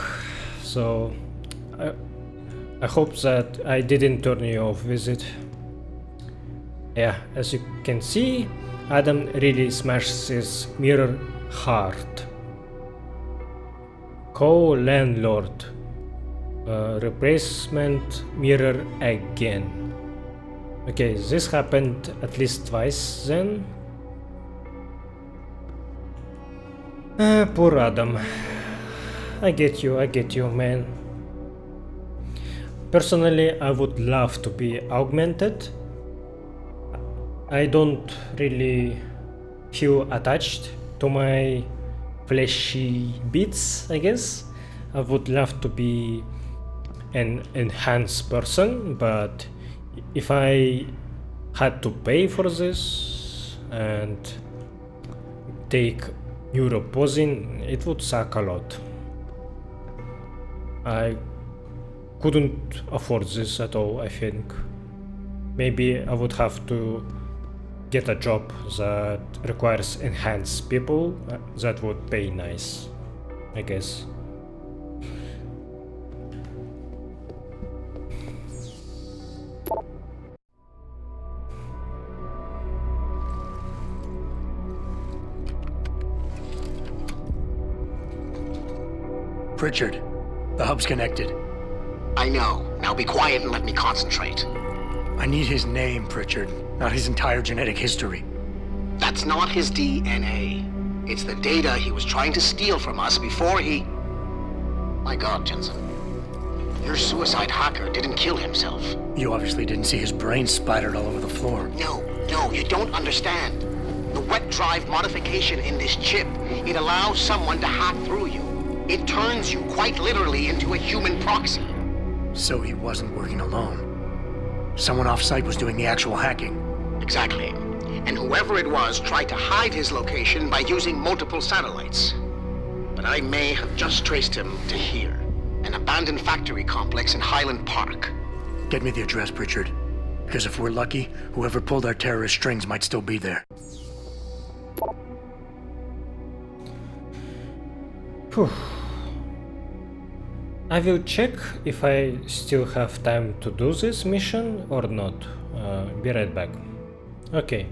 so I hope that I didn't turn you off with it. Yeah, as you can see, Adam really smashed his mirror hard. Call landlord. Replacement mirror again. Okay, this happened at least twice then. Poor Adam. I get you, man. Personally, I would love to be augmented. I don't really feel attached to my fleshy bits, I guess. I would love to be an enhanced person, but if I had to pay for this and take neuroposing, it would suck a lot. I couldn't afford this at all, I think. Maybe I would have to get a job that requires enhanced people that would pay nice, I guess. Pritchard, the hub's connected. I know. Now be quiet and let me concentrate. I need his name, Pritchard, not his entire genetic history. That's not his DNA. It's the data he was trying to steal from us before he... My God, Jensen. Your suicide hacker didn't kill himself. You obviously didn't see his brain splattered all over the floor. No, you don't understand. The wet drive modification in this chip, it allows someone to hack through you. It turns you quite literally into a human proxy. So he wasn't working alone. Someone off-site was doing the actual hacking. Exactly. And whoever it was tried to hide his location by using multiple satellites. But I may have just traced him to here, an abandoned factory complex in Highland Park. Get me the address, Pritchard. Because if we're lucky, whoever pulled our terrorist strings might still be there. Whew. I will check if I still have time to do this mission or not. Be right back. Okay,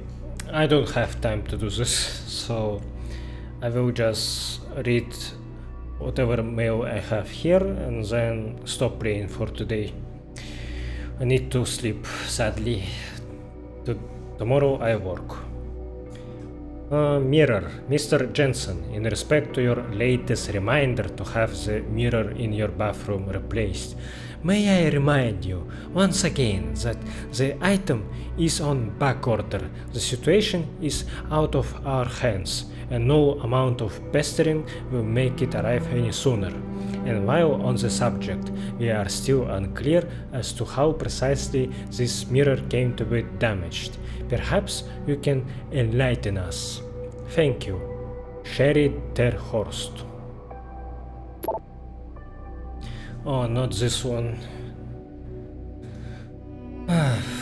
I don't have time to do this, so I will just read whatever mail I have here and then stop playing for today. I need to sleep, sadly. Tomorrow I work. Mirror, Mr. Jensen, in respect to your latest reminder to have the mirror in your bathroom replaced, may I remind you once again that the item is on back order. The situation is out of our hands, and no amount of pestering will make it arrive any sooner. And while on the subject, we are still unclear as to how precisely this mirror came to be damaged. Perhaps you can enlighten us. Thank you. Sherry Terhorst. Oh, not this one.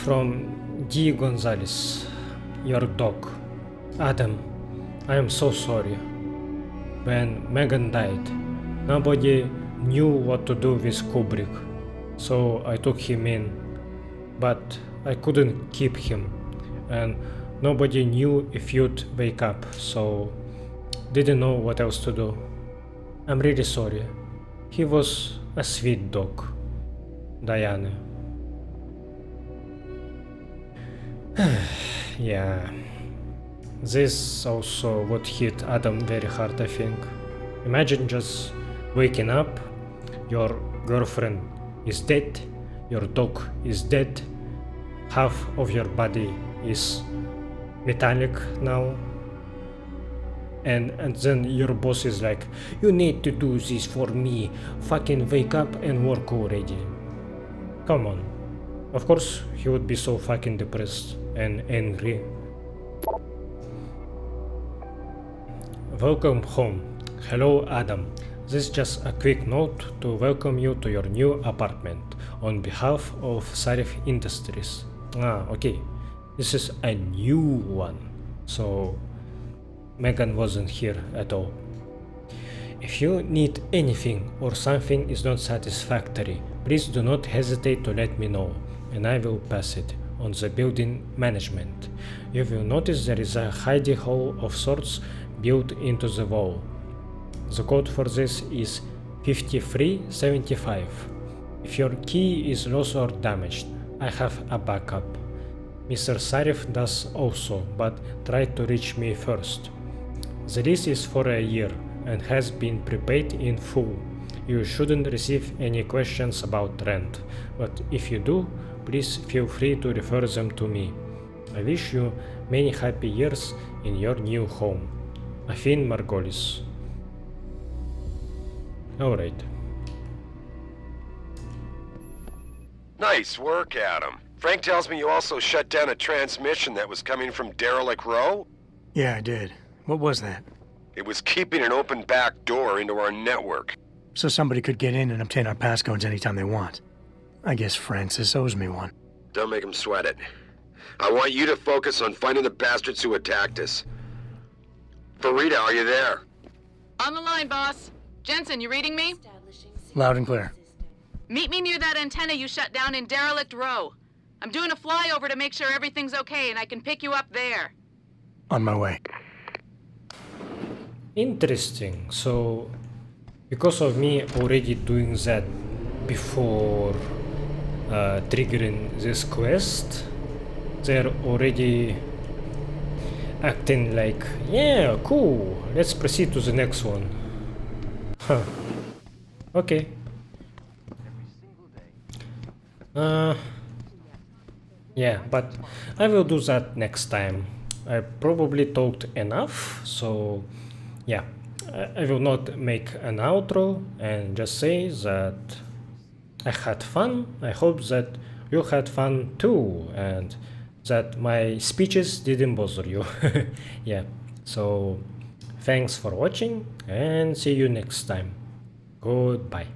From D. Gonzalez. Your dog. Adam, I am so sorry. When Megan died, nobody knew what to do with Kubrick, so I took him in. But I couldn't keep him, and nobody knew if you'd wake up, so didn't know what else to do. I'm really sorry. He was a sweet dog. Diana. Yeah. This also would hit Adam very hard, I think. Imagine just waking up, your girlfriend is dead, your dog is dead, half of your body is metallic now, and then your boss is like, you need to do this for me, fucking wake up and work already. Come on. Of course he would be so fucking depressed and angry. Welcome home. Hello Adam. This is just a quick note to welcome you to your new apartment on behalf of Sarif Industries. Okay. This is a new one, so Megan wasn't here at all. If you need anything or something is not satisfactory, please do not hesitate to let me know, and I will pass it on the building management. You will notice there is a hidey hole of sorts built into the wall. The code for this is 5375. If your key is lost or damaged, I have a backup. Mr. Sarif does also, but try to reach me first. The lease is for a year and has been prepaid in full. You shouldn't receive any questions about rent, but if you do, please feel free to refer them to me. I wish you many happy years in your new home. Afin Margolis. Alright. Nice work, Adam. Frank tells me you also shut down a transmission that was coming from Derelict Row? Yeah, I did. What was that? It was keeping an open back door into our network. So somebody could get in and obtain our passcodes anytime they want. I guess Francis owes me one. Don't make him sweat it. I want you to focus on finding the bastards who attacked us. Farida, are you there? On the line, boss. Jensen, you reading me? Loud and clear. Meet me near that antenna you shut down in Derelict Row. I'm doing a flyover to make sure everything's okay, and I can pick you up there. On my way. Interesting. So, because of me already doing that before triggering this quest, they're already acting like, yeah, cool, let's proceed to the next one. Huh. Okay. Yeah, but I will do that next time. I probably talked enough, so yeah, I will not make an outro and just say that I had fun. I hope that you had fun too, and that my speeches didn't bother you. Yeah, so thanks for watching and see you next time. Goodbye.